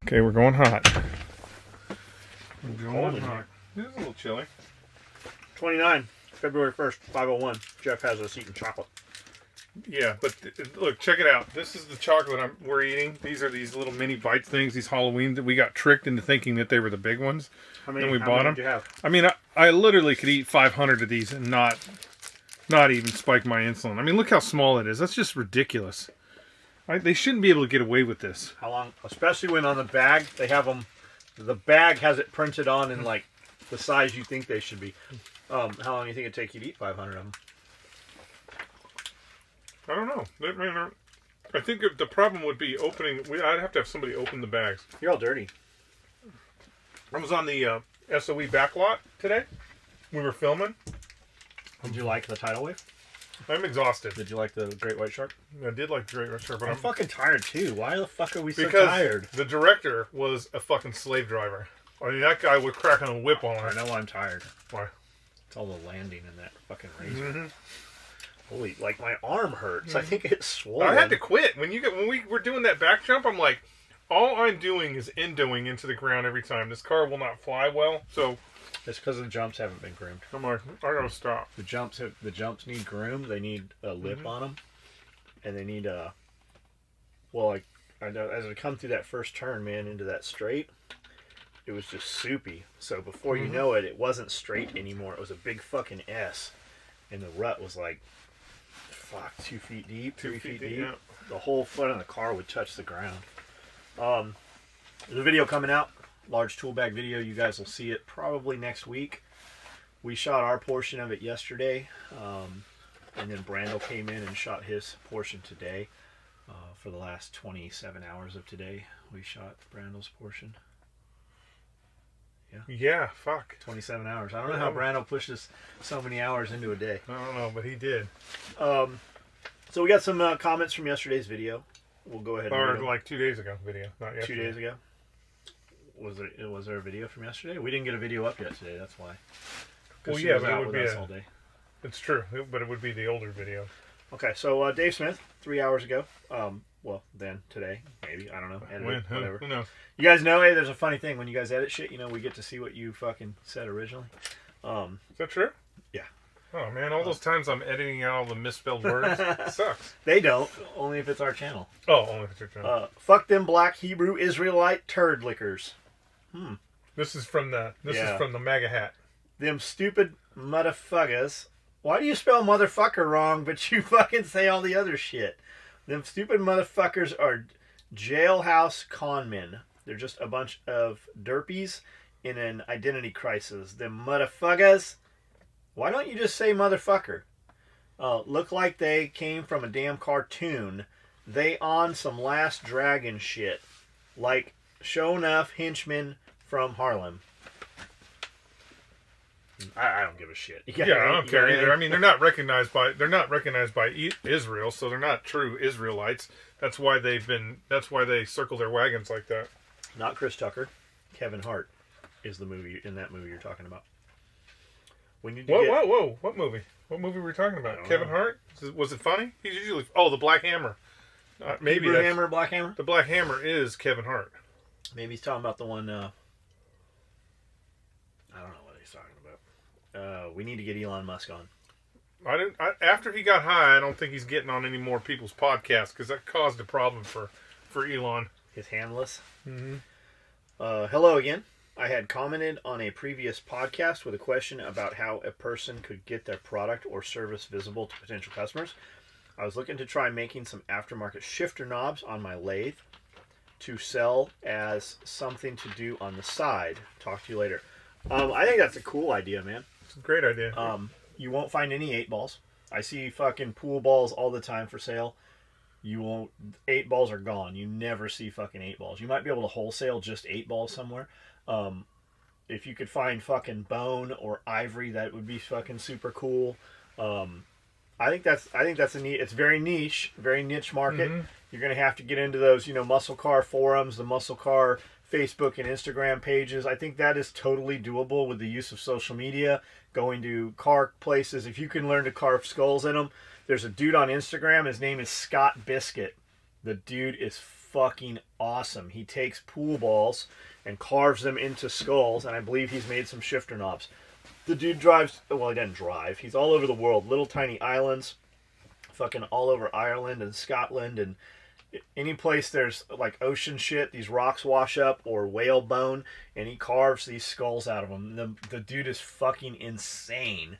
Okay, we're going hot. We're going hot. It is a little chilly. 29, February 1st, 501. Jeff has us eating chocolate. Yeah, but look, check it out. This is the chocolate we're eating. These are these little mini bites things, these Halloween that we got tricked into thinking that they were the big ones. How many? And we bought them. Did you have? I mean, I literally could eat 500 of these and not even spike my insulin. I mean, look how small it is. That's just ridiculous. They shouldn't be able to get away with this. How long? Especially when on the bag, they have them. The bag has it printed on in like the size you think they should be. How long do you think it'd take you to eat 500 of them? I don't know. I think the problem would be opening. I'd have to have somebody open the bags. You're all dirty. I was on the SOE backlot today. We were filming. Did you like the tidal wave? I'm exhausted. Did you like the great white shark? I did like the Great White Shark, but I'm fucking tired too. Why the fuck are we so because tired? the director was a fucking slave driver. I mean, that guy was cracking a whip on I us. know I'm tired. Why? It's all the landing in that fucking razor. Mm-hmm. Holy, like my arm hurts. I think it's swollen. I had to quit when we were doing that back jump. I'm like, all I'm doing is endoing into the ground every time. This car will not fly well, so It's because the jumps haven't been groomed. I'm like, I gotta stop. The jumps need groomed. They need a lip on them, and they need a. Well, like I know as I come through that first turn, man, into that straight, it was just soupy. So before you know it, it wasn't straight anymore. It was a big fucking S, and the rut was like, fuck, 2 feet deep, 3 feet deep. Yeah. The whole front of the car would touch the ground. There's a video coming out. Large tool bag video. You guys will see it probably next week. We shot our portion of it yesterday, and then Brandel came in and shot his portion today. For the last 27 hours of today, we shot Brandel's portion. Yeah, fuck. 27 hours. I don't know how Brandel pushes so many hours into a day. I don't know, but he did. So we got some comments from yesterday's video. We'll go ahead and read Or them. like 2 days ago video, not yesterday. 2 days ago. Was there a video from yesterday? We didn't get a video up yet today. That's why. Well, she yeah, was but it out would with be us all day. It's true, but it would be the older video. Okay, so Dave Smith, 3 hours ago. Well, then today, maybe, I don't know. Edited, whatever. Who knows? You guys know, hey, there's a funny thing when you guys edit shit. You know, we get to see what you fucking said originally. Is that true? Yeah. Oh man, all those times I'm editing out all the misspelled words, it sucks. They don't, only if it's our channel. Oh, only if it's your channel. Fuck them black Hebrew Israelite turd lickers. This is from the MAGA hat. Them stupid motherfuckers. Why do you spell motherfucker wrong, but you fucking say all the other shit? Them stupid motherfuckers are jailhouse conmen. They're just a bunch of derpies in an identity crisis. Them motherfuckers. Why don't you just say motherfucker? Look like they came from a damn cartoon. They on some Last Dragon shit. Like, show enough henchmen from Harlem. I don't give a shit. I don't care either. I mean, they're not recognized by Israel, so they're not true Israelites. That's why they circle their wagons like that. Not Chris Tucker. Kevin Hart is the movie in that movie you're talking about. We need to Whoa! What movie? What movie were we talking about? Kevin Hart? Was it funny? He's usually the Black Hammer. Maybe Hebrew Hammer, Black Hammer. The Black Hammer is Kevin Hart. Maybe he's talking about the one. I don't know what he's talking about. We need to get Elon Musk on. After he got high, I don't think he's getting on any more people's podcasts because that caused a problem for Elon. His handless. Mm-hmm. Hello again. I had commented on a previous podcast with a question about how a person could get their product or service visible to potential customers. I was looking to try making some aftermarket shifter knobs on my lathe to sell as something to do on the side. Talk to you later. I think that's a cool idea, man. It's a great idea. You won't find any 8-balls. I see fucking pool balls all the time for sale. You won't. 8-balls are gone. You never see fucking 8-balls. You might be able to wholesale just 8-balls somewhere. If you could find fucking bone or ivory, that would be fucking super cool. I think that's a neat. It's very niche market. Mm-hmm. You're gonna have to get into those, muscle car forums, the muscle car Facebook and Instagram pages. I think that is totally doable with the use of social media. Going to car places, if you can learn to carve skulls in them. There's a dude on Instagram. His name is Scott Biscuit. The dude is fucking awesome. He takes pool balls and carves them into skulls, and I believe he's made some shifter knobs. The dude drives, well, he doesn't drive. He's all over the world, little tiny islands, fucking all over Ireland and Scotland, and any place there's like ocean shit, these rocks wash up, or whale bone, and he carves these skulls out of them. The dude is fucking insane.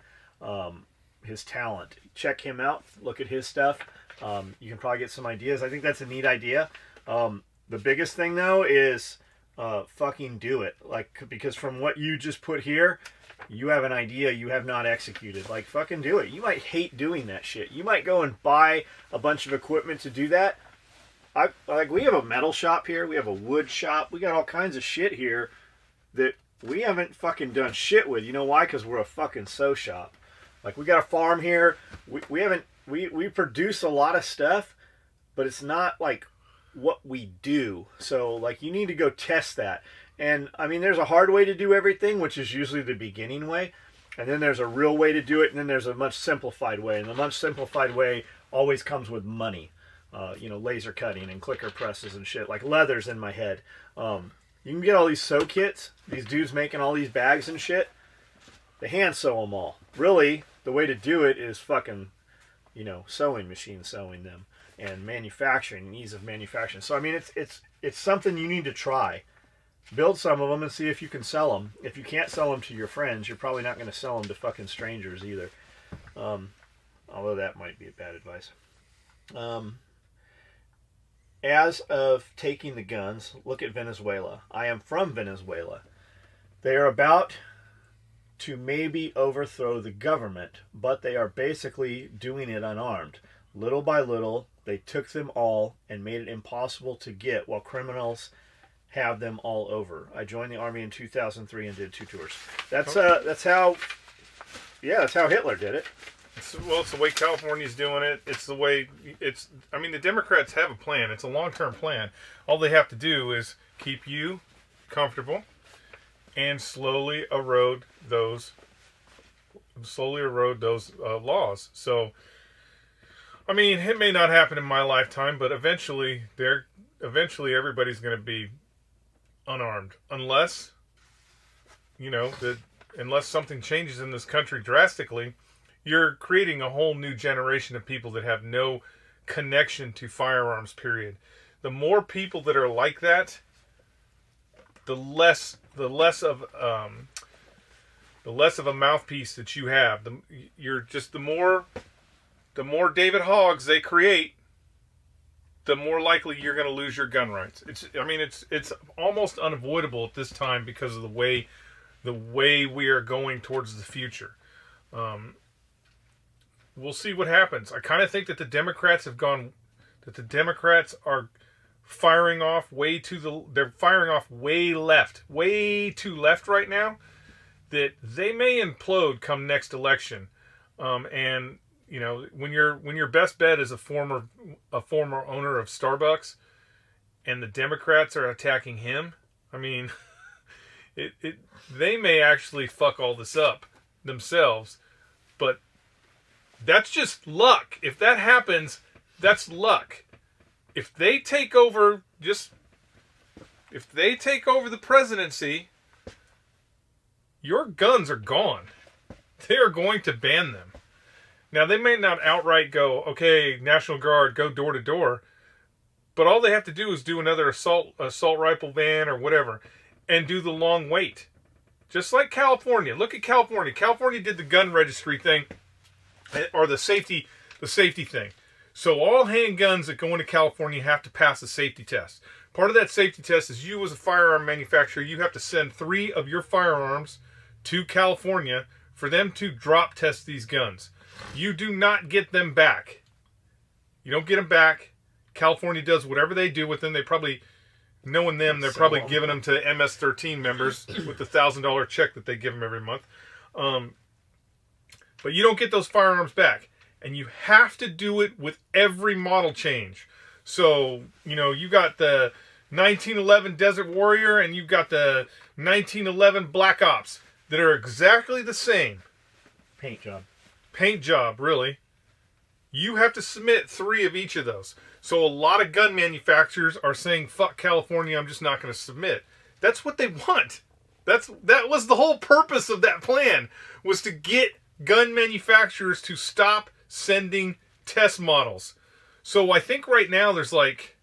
His talent. Check him out. Look at his stuff. You can probably get some ideas. I think that's a neat idea. The biggest thing though is fucking do it. Like, because from what you just put here, you have an idea you have not executed. Like, fucking do it. You might hate doing that shit. You might go and buy a bunch of equipment to do that. We have a metal shop here. We have a wood shop. We got all kinds of shit here that we haven't fucking done shit with. You know why? Because we're a fucking sew shop. Like, we got a farm here. We produce a lot of stuff, but it's not like what we do. So, like, you need to go test that. And I mean, there's a hard way to do everything, which is usually the beginning way. And then there's a real way to do it. And then there's a much simplified way. And the much simplified way always comes with money. Laser cutting and clicker presses and shit, like leathers in my head. You can get all these sew kits, these dudes making all these bags and shit. They hand sew them all. Really, the way to do it is fucking, sewing machine sewing them and manufacturing, ease of manufacturing. So I mean, it's something you need to try. Build some of them and see if you can sell them. If you can't sell them to your friends, you're probably not going to sell them to fucking strangers either. Although that might be bad advice. As of taking the guns, look at Venezuela. I am from Venezuela. They are about to maybe overthrow the government, but they are basically doing it unarmed. Little by little, they took them all and made it impossible to get, while criminals have them all over. I joined the army in 2003 and did 2 tours. That's how Hitler did it. It's the way California's doing it. The Democrats have a plan. It's a long-term plan. All they have to do is keep you comfortable and slowly erode those laws. So, I mean, it may not happen in my lifetime, but eventually everybody's going to be unarmed, unless something changes in this country drastically. You're creating a whole new generation of people that have no connection to firearms, period. The more people that are like that, the less of a mouthpiece that you have. The more David Hoggs they create, the more likely you're going to lose your gun rights. It's almost unavoidable at this time because of the way we are going towards the future. We'll see what happens. I kind of think that the Democrats are firing off they're firing off way too left right now, that they may implode come next election. When your best bet is a former owner of Starbucks and the Democrats are attacking him, I mean, they may actually fuck all this up themselves, but that's just luck. If that happens, that's luck. If they take over the presidency, your guns are gone. They are going to ban them. Now, they may not outright go, okay, National Guard, go door to door, but all they have to do is do another assault rifle ban or whatever, and do the long wait. Just like California. Look at California. California did the gun registry thing, or the safety thing. So all handguns that go into California have to pass a safety test. Part of that safety test is you as a firearm manufacturer, you have to send 3 of your firearms to California for them to drop test these guns. You do not get them back. You don't get them back. California does whatever they do with them. They probably, knowing them, they're probably giving them to MS-13 members with the $1,000 check that they give them every month. But you don't get those firearms back. And you have to do it with every model change. So, you got the 1911 Desert Warrior and you've got the 1911 Black Ops that are exactly the same. Paint job, really. You have to submit 3 of each of those. So a lot of gun manufacturers are saying, fuck California, I'm just not going to submit. That's what they want. That was the whole purpose of that plan, was to get gun manufacturers to stop sending test models. So I think right now there's like,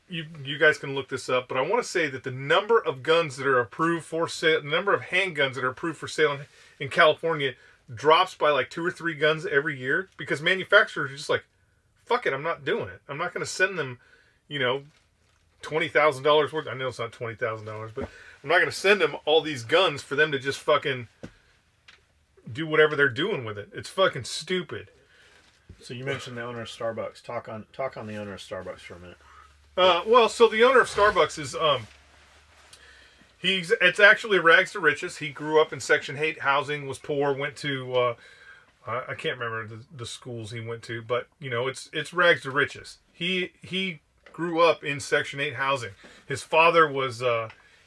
you guys can look this up, but I want to say that the number of guns that are approved for sale, the number of handguns that are approved for sale in California drops by like 2 or 3 guns every year, because manufacturers are just like, fuck it, I'm not doing it. I'm not going to send them, $20,000 worth. I know it's not $20,000, but I'm not going to send them all these guns for them to just fucking do whatever they're doing with it. It's fucking stupid. So you mentioned the owner of Starbucks. Talk on the owner of Starbucks for a minute. Well, so the owner of Starbucks is it's actually rags to riches. He grew up in Section 8 housing, was poor, went to I can't remember the schools he went to, but it's rags to riches. He grew up in Section 8 housing. His father was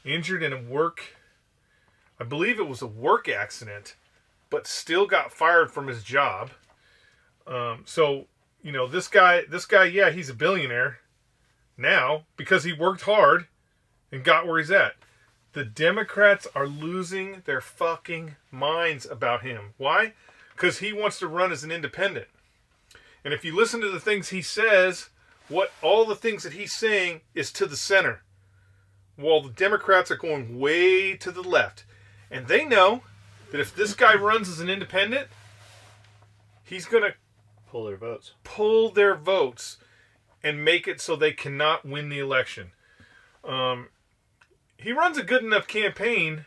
injured in I believe it was a work accident, but still got fired from his job. So this guy, yeah, he's a billionaire now because he worked hard and got where he's at. The Democrats are losing their fucking minds about him. Why? Because he wants to run as an independent. And if you listen to the things he says, all the things that he's saying is to the center. While the Democrats are going way to the left. And they know that if this guy runs as an independent, he's going to pull their votes and make it so they cannot win the election. He runs a good enough campaign.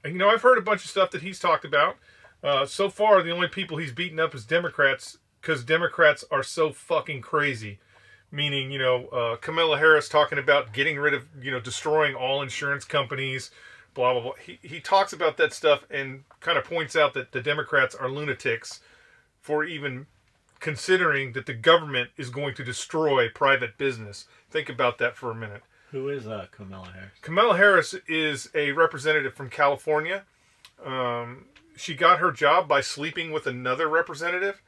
I've heard a bunch of stuff that he's talked about. So far, the only people he's beaten up is Democrats, because Democrats are so fucking crazy. Meaning, Kamala Harris talking about getting rid of, destroying all insurance companies, blah, blah, blah. He talks about that stuff and kind of points out that the Democrats are lunatics for even considering that the government is going to destroy private business. Think about that for a minute. Who is Kamala Harris? Kamala Harris is a representative from California. She got her job by sleeping with another representative.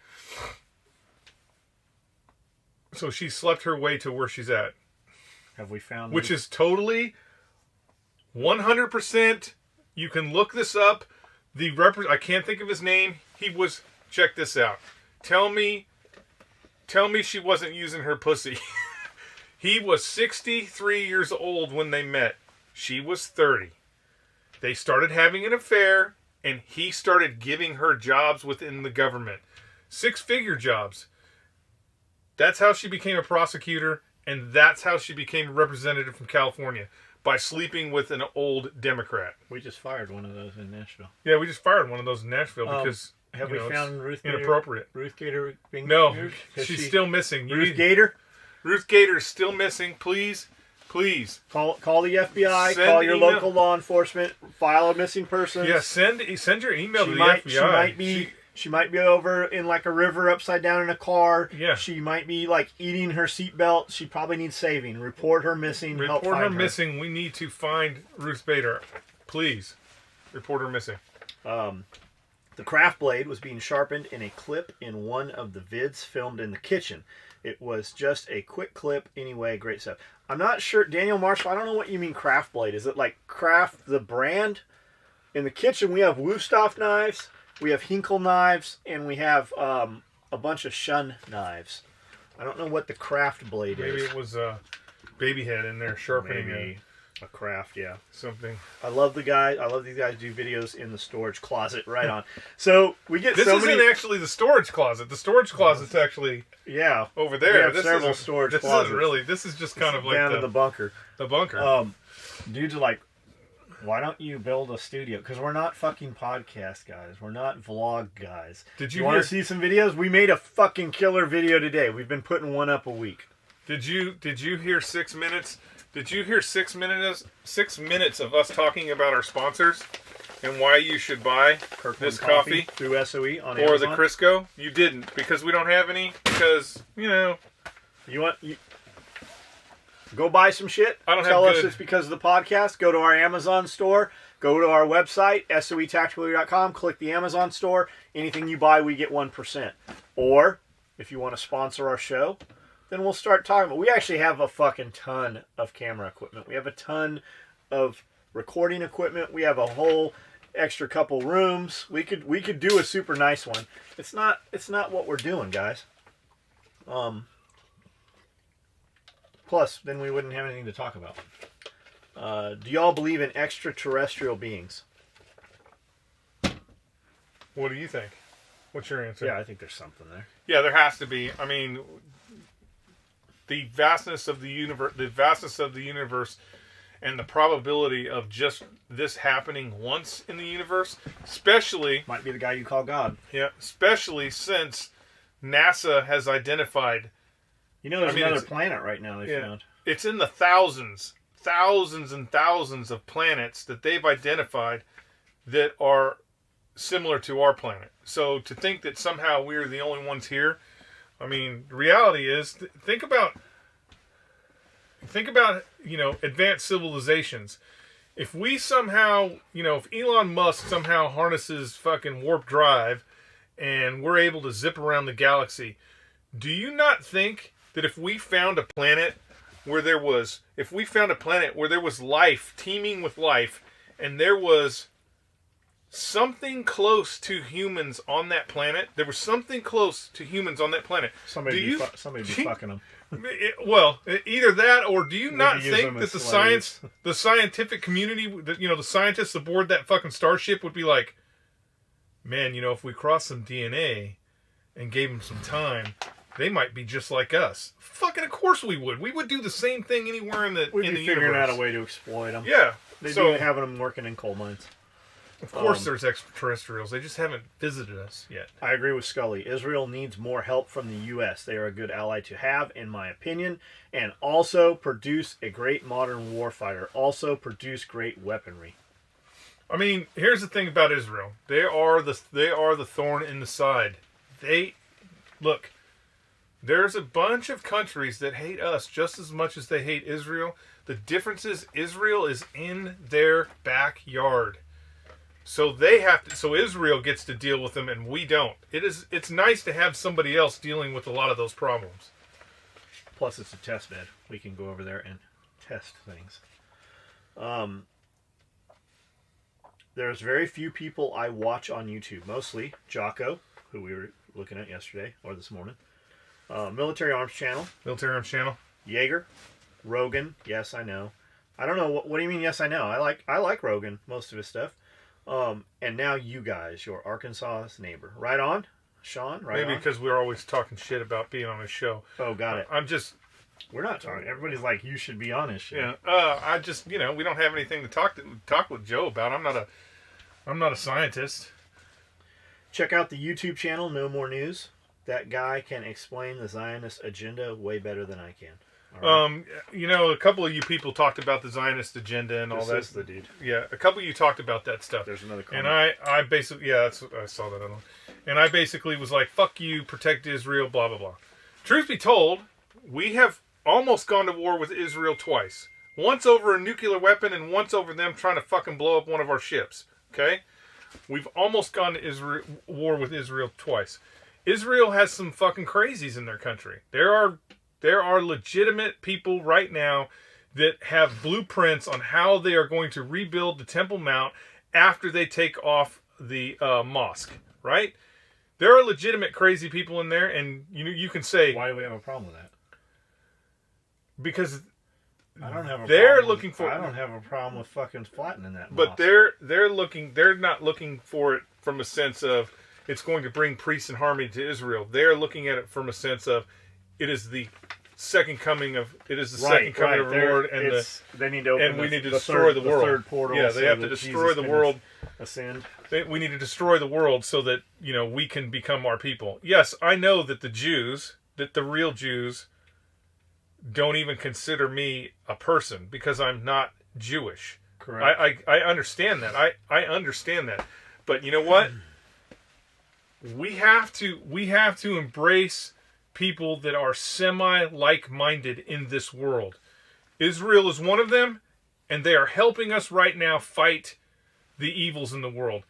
So she slept her way to where she's at. Have we found... Which is totally 100%. You can look this up. I can't think of his name. He was... Check this out. Tell me she wasn't using her pussy. He was 63 years old when they met. She was 30. They started having an affair, and he started giving her jobs within the government. 6-figure jobs. That's how she became a prosecutor, and that's how she became a representative from California, by sleeping with an old Democrat. We just fired one of those in Nashville. Yeah, we just fired one of those in Nashville because have we found Ruth inappropriate. Ruth Gator? No, she's still missing. Gator? Ruth Gator is still missing. Please call the FBI. Call your local law enforcement. File a missing person. Yeah, send your email to the FBI. She might be over in like a river upside down in a car. Yeah. She might be like eating her seatbelt. She probably needs saving. Report her missing. Report her missing. We need to find Ruth Bader. Please. Report her missing. The craft blade was being sharpened in a clip in one of the vids filmed in the kitchen. It was just a quick clip anyway. Great stuff. I'm not sure. Daniel Marshall, I don't know what you mean craft blade. Is it like Craft the brand? In the kitchen we have Wusthof knives. We have Hinkle knives, and we have a bunch of Shun knives. I don't know what the craft blade is. Maybe it was a baby head in there sharpening a craft, yeah. Something. I love the guy. I love these guys do videos in the storage closet right on. So we get this isn't actually the storage closet. The storage closet's actually over there. We have several storage closets. Isn't really. This is just kind of like down in the bunker. The bunker. Dudes are like, why don't you build a studio? Because we're not fucking podcast guys. We're not vlog guys. Did you want to see some videos? We made a fucking killer video today. We've been putting one up a week. Did you hear 6 minutes? Did you hear 6 minutes? 6 minutes of us talking about our sponsors and why you should buy this coffee through SOE on or Amazon? the Crisco? You didn't because we don't have any. Because you go buy some shit. I don't Tell have us good... it's because of the podcast. Go to our Amazon store. Go to our website, soetactically.com, click the Amazon store. Anything you buy, we get 1%. Or, if you want to sponsor our show, then we'll start talking about. We actually have a fucking ton of camera equipment. We have a ton of recording equipment. We have a whole extra couple rooms. We could do a super nice one. It's not what we're doing, guys. Plus, then we wouldn't have anything to talk about. Do y'all believe in extraterrestrial beings? What do you think? What's your answer? Yeah, I think there's something there. Yeah, there has to be. I mean, the vastness of the universe, and the probability of just this happening once in the universe, especially Might be the guy you call God. yeah, especially since NASA has identified. There's another planet right now they found. It's in the thousands and thousands of planets that they've identified that are similar to our planet. So to think that somehow we're the only ones here, I mean, the reality is, think about advanced civilizations. If we somehow, if Elon Musk somehow harnesses fucking warp drive and we're able to zip around the galaxy, do you not think that if we found a planet where there was life, teeming with life, and there was something close to humans on that planet, Somebody be fucking them. Either that, or do you not use think them that as the scientific community, the scientists aboard that fucking starship would be like, man, if we crossed some DNA and gave them some time, they might be just like us. Fucking, of course we would. We would do the same thing anywhere in the We'd be figuring universe. out a way to exploit them. Yeah. They'd be having them working in coal mines. Of course there's extraterrestrials. They just haven't visited us yet. I agree with Skully. Israel needs more help from the U.S. They are a good ally to have, in my opinion, and also produce a great modern warfighter. Also produce great weaponry. I mean, here's the thing about Israel. They are the thorn in the side. Look, there's a bunch of countries that hate us just as much as they hate Israel. The difference is Israel is in their backyard. So so Israel gets to deal with them and we don't. It's nice to have somebody else dealing with a lot of those problems. Plus it's a test bed. We can go over there and test things. There's very few people I watch on YouTube. Mostly Jocko, who we were looking at yesterday or this morning. Military Arms Channel. Jaeger. Rogan. Yes, I know. I don't know. What do you mean, yes, I know? I like Rogan, most of his stuff. And now you guys, your Arkansas neighbor. Right on, Sean? Maybe because we're always talking shit about being on his show. Oh, got it. We're not talking. Everybody's like, you should be on his show. Yeah. We don't have anything to talk with Joe about. I'm not a scientist. Check out the YouTube channel, No More News. That guy can explain the Zionist agenda way better than I can. Right. A couple of you people talked about the Zionist agenda and all that. This is the dude. Yeah, a couple of you talked about that stuff. There's another comment. And I basically, I saw that other one. And I basically was like, fuck you, protect Israel, blah, blah, blah. Truth be told, we have almost gone to war with Israel twice. Once over a nuclear weapon and once over them trying to fucking blow up one of our ships. Okay? We've almost gone to war with Israel twice. Israel has some fucking crazies in their country. There are legitimate people right now that have blueprints on how they are going to rebuild the Temple Mount after they take off the mosque, right? There are legitimate crazy people in there, and you can say, why do we have a problem with that? Because I don't have a they're problem looking for. I don't have a problem with fucking flattening that. But mosque. they're not looking for it from a sense of it's going to bring peace and harmony to Israel. They're looking at it from a sense of it is the second coming of second coming of the Lord, and they need to open we need to destroy the world. Third portal. Yeah, they have to destroy the world. Ascend. We need to destroy the world so that we can become our people. Yes, I know that the real Jews, don't even consider me a person because I'm not Jewish. Correct. I understand that. I understand that. But you know what? We have to embrace people that are semi-like-minded in this world. Israel is one of them, and they are helping us right now fight the evils in the world.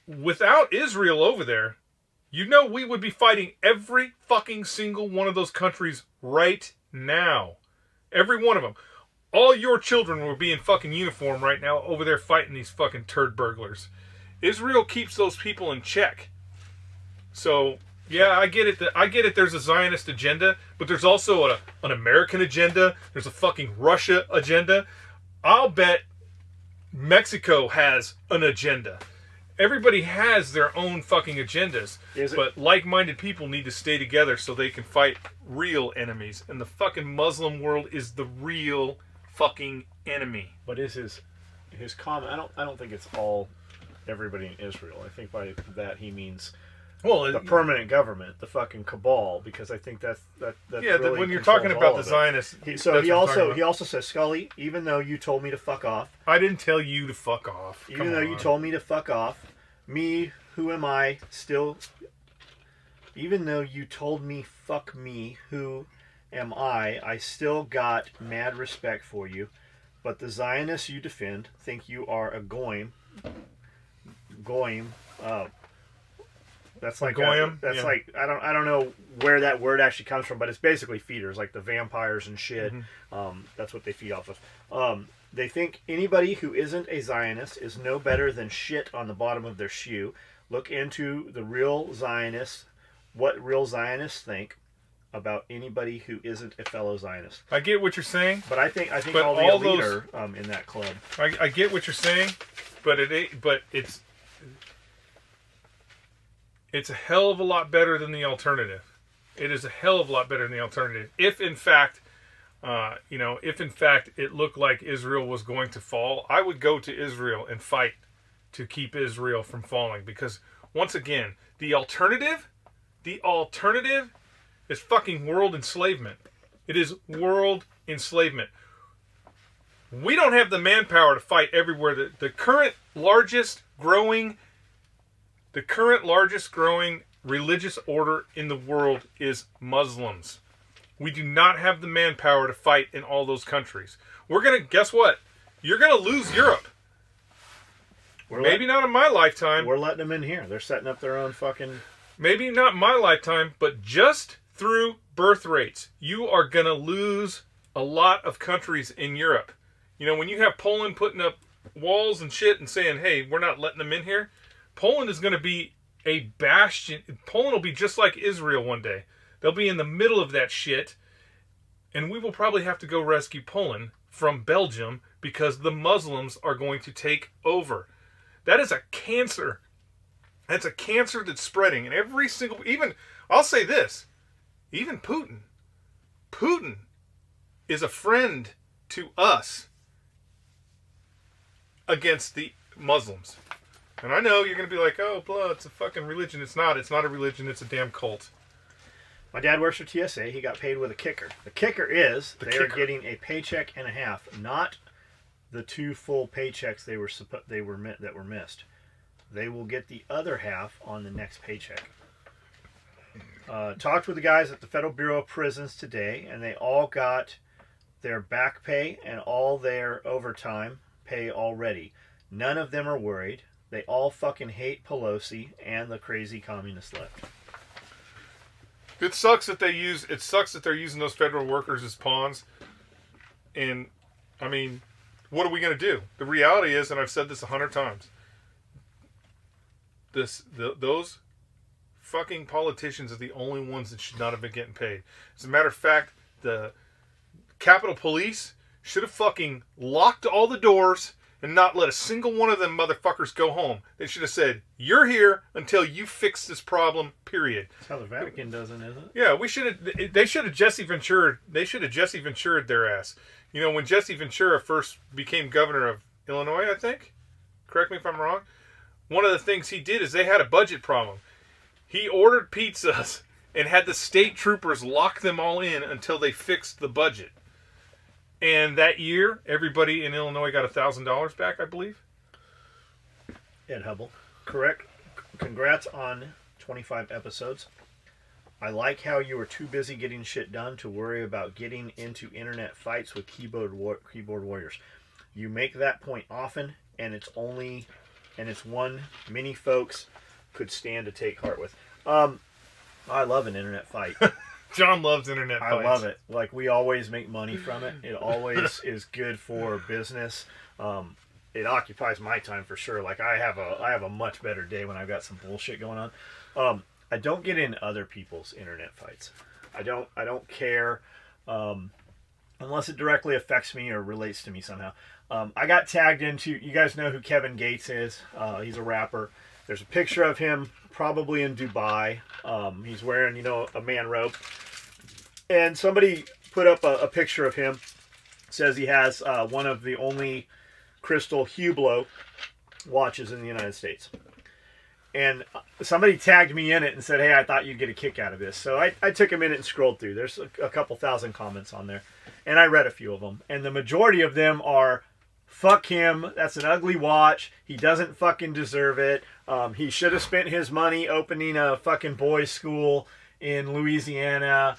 Without Israel over there, you know we would be fighting every fucking single one of those countries right now. Every one of them. All your children would be in fucking uniform right now over there fighting these fucking turd burglars. Israel keeps those people in check. So, yeah, I get it. I get it. There's a Zionist agenda, but there's also an American agenda. There's a fucking Russia agenda. I'll bet Mexico has an agenda. Everybody has their own fucking agendas. But like-minded people need to stay together so they can fight real enemies. And the fucking Muslim world is the real fucking enemy. But is his comment? I don't think it's all everybody in Israel. I think by that he means the permanent government, the fucking cabal, because I think that's yeah. Really when you're talking about the Zionists, he also says, Skully, even though you told me to fuck off, I didn't tell you to fuck off. Even though you told me to fuck off, me, who am I still? Even though you told me fuck me, who am I still got mad respect for you. But the Zionists you defend think you are a goyim. That's like goyim. Like I don't know where that word actually comes from, but it's basically feeders, like the vampires and shit. Mm-hmm. That's what they feed off of. They think anybody who isn't a Zionist is no better than shit on the bottom of their shoe. Look into the real Zionists, what real Zionists think about anybody who isn't a fellow Zionist. I get what you're saying, but I think all the elite are in that club. I get what you're saying, but it's a hell of a lot better than the alternative. It is a hell of a lot better than the alternative. If in fact, it looked like Israel was going to fall, I would go to Israel and fight to keep Israel from falling. Because once again, the alternative is fucking world enslavement. It is world enslavement. We don't have the manpower to fight everywhere. The current largest growing religious order in the world is Muslims. We do not have the manpower to fight in all those countries. Guess what? You're gonna lose Europe. Maybe not in my lifetime. We're letting them in here. They're setting up their own fucking... Maybe not in my lifetime, but just through birth rates, you are gonna lose a lot of countries in Europe. You know, when you have Poland putting up walls and shit and saying, hey, we're not letting them in here, Poland is going to be a bastion. Poland will be just like Israel one day. They'll be in the middle of that shit, and we will probably have to go rescue Poland from Belgium because the Muslims are going to take over. That is a cancer. That's a cancer that's spreading. And I'll say this, even Putin is a friend to us against the Muslims. And I know you're going to be like, oh, blah, it's a fucking religion. It's not. It's not a religion. It's a damn cult. My dad works for TSA. He got paid with a kicker. The kicker is are getting a paycheck and a half, not the 2 full paychecks that were missed. They will get the other half on the next paycheck. Talked with the guys at the Federal Bureau of Prisons today, and they all got their back pay and all their overtime pay already. None of them are worried. They all fucking hate Pelosi and the crazy communist left. It sucks that they're using those federal workers as pawns. And I mean, what are we going to do? The reality is, and I've said this 100 times, those fucking politicians are the only ones that should not have been getting paid. As a matter of fact, the Capitol Police should have fucking locked all the doors and not let a single one of them motherfuckers go home. They should have said, you're here until you fix this problem, period. That's how the Vatican does it, isn't it? Yeah, they should have Jesse Ventura their ass. You know, when Jesse Ventura first became governor of Illinois, I think, correct me if I'm wrong, one of the things he did is they had a budget problem. He ordered pizzas and had the state troopers lock them all in until they fixed the budget. And that year, everybody in Illinois got $1,000 back, I believe. Ed Hubble. Correct. Congrats on 25 episodes. I like how you were too busy getting shit done to worry about getting into internet fights with keyboard warriors. You make that point often, and it's one many folks could stand to take heart with. I love an internet fight. John loves internet fights. I love it. Like, we always make money from it. It always is good for business. It occupies my time for sure. Like, I have a much better day when I've got some bullshit going on. I don't get in other people's internet fights. I don't care unless it directly affects me or relates to me somehow. I got tagged into. You guys know who Kevin Gates is? He's a rapper. There's a picture of him probably in Dubai. He's wearing, a man robe. And somebody put up a picture of him. Says he has one of the only crystal Hublot watches in the United States. And somebody tagged me in it and said, hey, I thought you'd get a kick out of this. So I took a minute and scrolled through. There's a couple thousand comments on there. And I read a few of them. And the majority of them are, fuck him. That's an ugly watch. He doesn't fucking deserve it. He should have spent his money opening a fucking boys' school in Louisiana.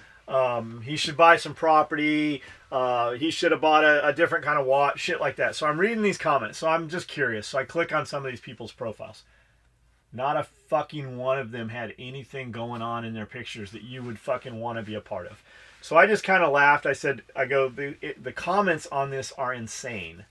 He should buy some property. He should have bought a different kind of watch. Shit like that. So I'm reading these comments. So I'm just curious. So I click on some of these people's profiles. Not a fucking one of them had anything going on in their pictures that you would fucking want to be a part of. So I just kind of laughed. The comments on this are insane.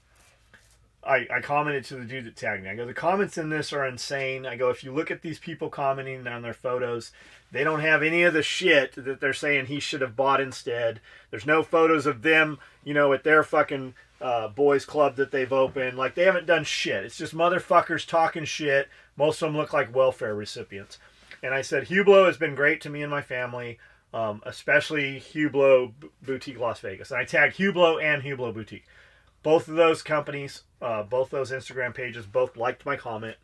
I commented to the dude that tagged me. I go, the comments in this are insane. I go, if you look at these people commenting on their photos, they don't have any of the shit that they're saying he should have bought instead. There's no photos of them, at their fucking boys club that they've opened. Like, they haven't done shit. It's just motherfuckers talking shit. Most of them look like welfare recipients. And I said, Hublot has been great to me and my family, especially Hublot Boutique Las Vegas. And I tagged Hublot and Hublot Boutique. Both of those companies, both those Instagram pages, both liked my comment,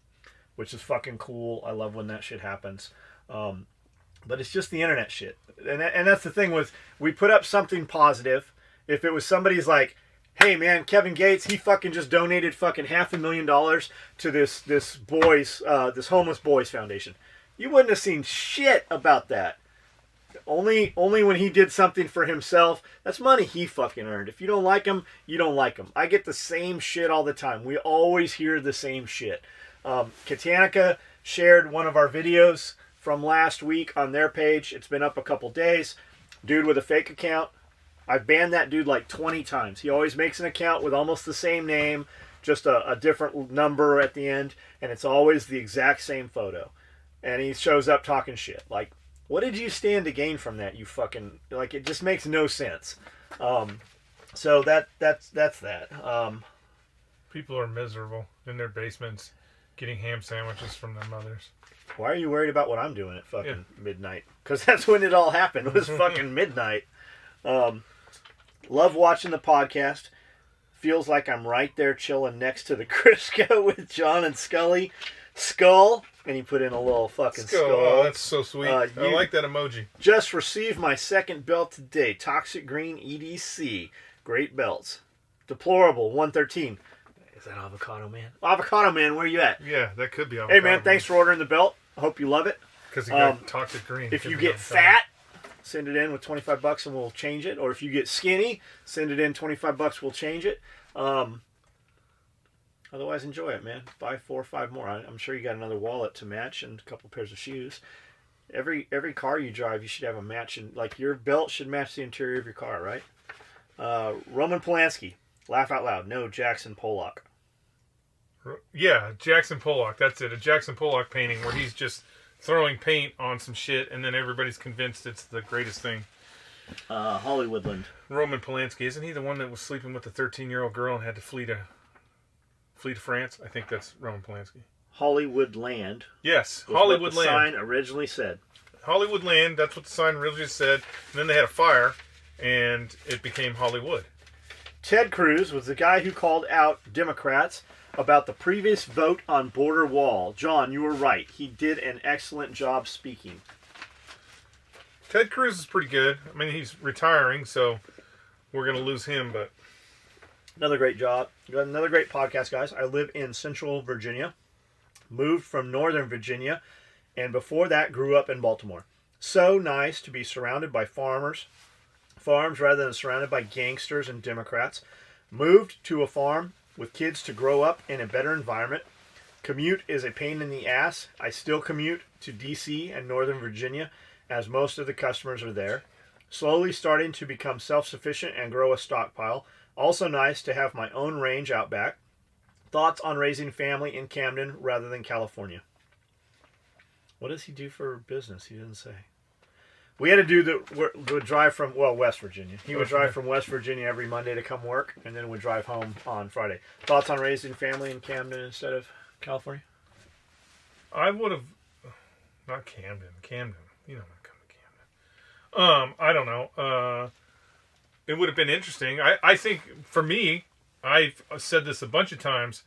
which is fucking cool. I love when that shit happens. But it's just the internet shit. And that's the thing with, we put up something positive. If it was somebody's like, hey man, Kevin Gates, he fucking just donated fucking $500,000 to this homeless boys foundation. You wouldn't have seen shit about that. Only when he did something for himself. That's money he fucking earned. If you don't like him, you don't like him. I get the same shit all the time. We always hear the same shit. Katanica shared one of our videos from last week on their page. It's been up a couple days. Dude with a fake account. I've banned that dude like 20 times. He always makes an account with almost the same name, just a different number at the end, and it's always the exact same photo. And he shows up talking shit. Like, what did you stand to gain from that, you fucking... Like, it just makes no sense. So that's that. People are miserable in their basements getting ham sandwiches from their mothers. Why are you worried about what I'm doing at fucking midnight? Because that's when it all happened. It was fucking midnight. Love watching the podcast. Feels like I'm right there chilling next to the Crisco with John and Skully. Skull. And he put in a little fucking skull. Oh, that's so sweet. I like that emoji. Just received my second belt today. Toxic Green EDC. Great belts. Deplorable 113. Is that Avocado Man? Avocado Man, where you at? Yeah, that could be Avocado Hey man, thanks for ordering the belt. I hope you love it. Because you got Toxic Green. If you get fat, send it in with $25 and we'll change it. Or if you get skinny, send it in $25, we'll change it. Otherwise, enjoy it, man. Buy 4 or 5 more. I'm sure you got another wallet to match and a couple pairs of shoes. Every car you drive, you should have a match. And like, your belt should match the interior of your car, right? Roman Polanski. Laugh out loud. No, Jackson Pollock. Yeah, Jackson Pollock. That's it. A Jackson Pollock painting where he's just throwing paint on some shit and then everybody's convinced it's the greatest thing. Hollywoodland. Roman Polanski. Isn't he the one that was sleeping with the 13-year-old girl and had to flee to France? I think that's Roman Polanski. Hollywoodland. Yes, Hollywoodland. The sign originally said. Hollywoodland, that's what the sign originally said. And then they had a fire, and it became Hollywood. Ted Cruz was the guy who called out Democrats about the previous vote on border wall. John, you were right. He did an excellent job speaking. Ted Cruz is pretty good. I mean, he's retiring, so we're going to lose him, but... Another great job. Another great podcast, guys. I live in Central Virginia. Moved from Northern Virginia. And before that, grew up in Baltimore. So nice to be surrounded by farms rather than surrounded by gangsters and Democrats. Moved to a farm with kids to grow up in a better environment. Commute is a pain in the ass. I still commute to DC and Northern Virginia as most of the customers are there. Slowly starting to become self-sufficient and grow a stockpile. Also nice to have my own range out back. Thoughts on raising family in Camden rather than California? What does he do for business? He didn't say. We had to do the drive from, West Virginia. He would drive from West Virginia every Monday to come work, and then would drive home on Friday. Thoughts on raising family in Camden instead of California? I would have, not Camden. You don't want to come to Camden. I don't know. It would have been interesting. I think, for me, I've said this a bunch of times,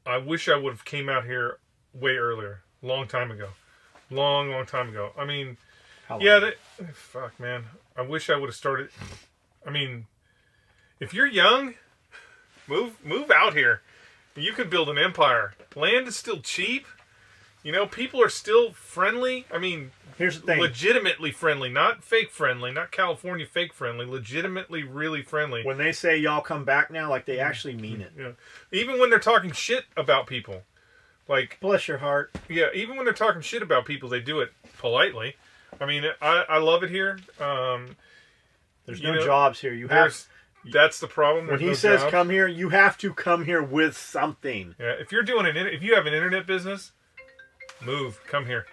I wish I would have came out here way earlier. Long time ago. Long time ago. I mean, fuck, man. I wish I would have started. I mean, if you're young, move out here. You could build an empire. Land is still cheap. You know, people are still friendly. I mean, here's the thing. Legitimately friendly, not fake friendly, not California fake friendly. Legitimately really friendly. When they say y'all come back now, like they actually mean it. Yeah. Even when they're talking shit about people. Like, bless your heart. Yeah, even when they're talking shit about people, they do it politely. I mean, I love it here. There's no jobs here. That's the problem. When he says come here, you have to come here with something. Yeah, if you're doing if you have an internet business, come here.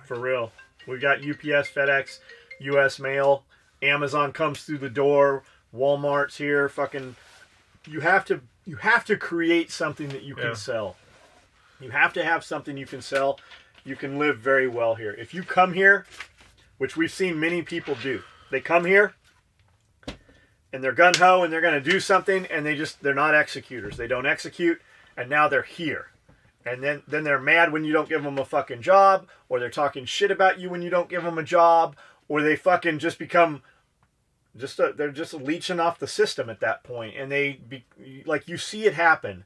For real. We got UPS, FedEx, US Mail, Amazon comes through the door, Walmart's here. Fucking, you have to create something that you can sell. You have to have something you can sell. You can live very well here. If you come here, which we've seen many people do, they come here and they're gung-ho and they're going to do something and they're not executors. They don't execute and now they're here. And then they're mad when you don't give them a fucking job, or they're talking shit about you when you don't give them a job, or they fucking just become they're just leeching off the system at that point. And you see it happen.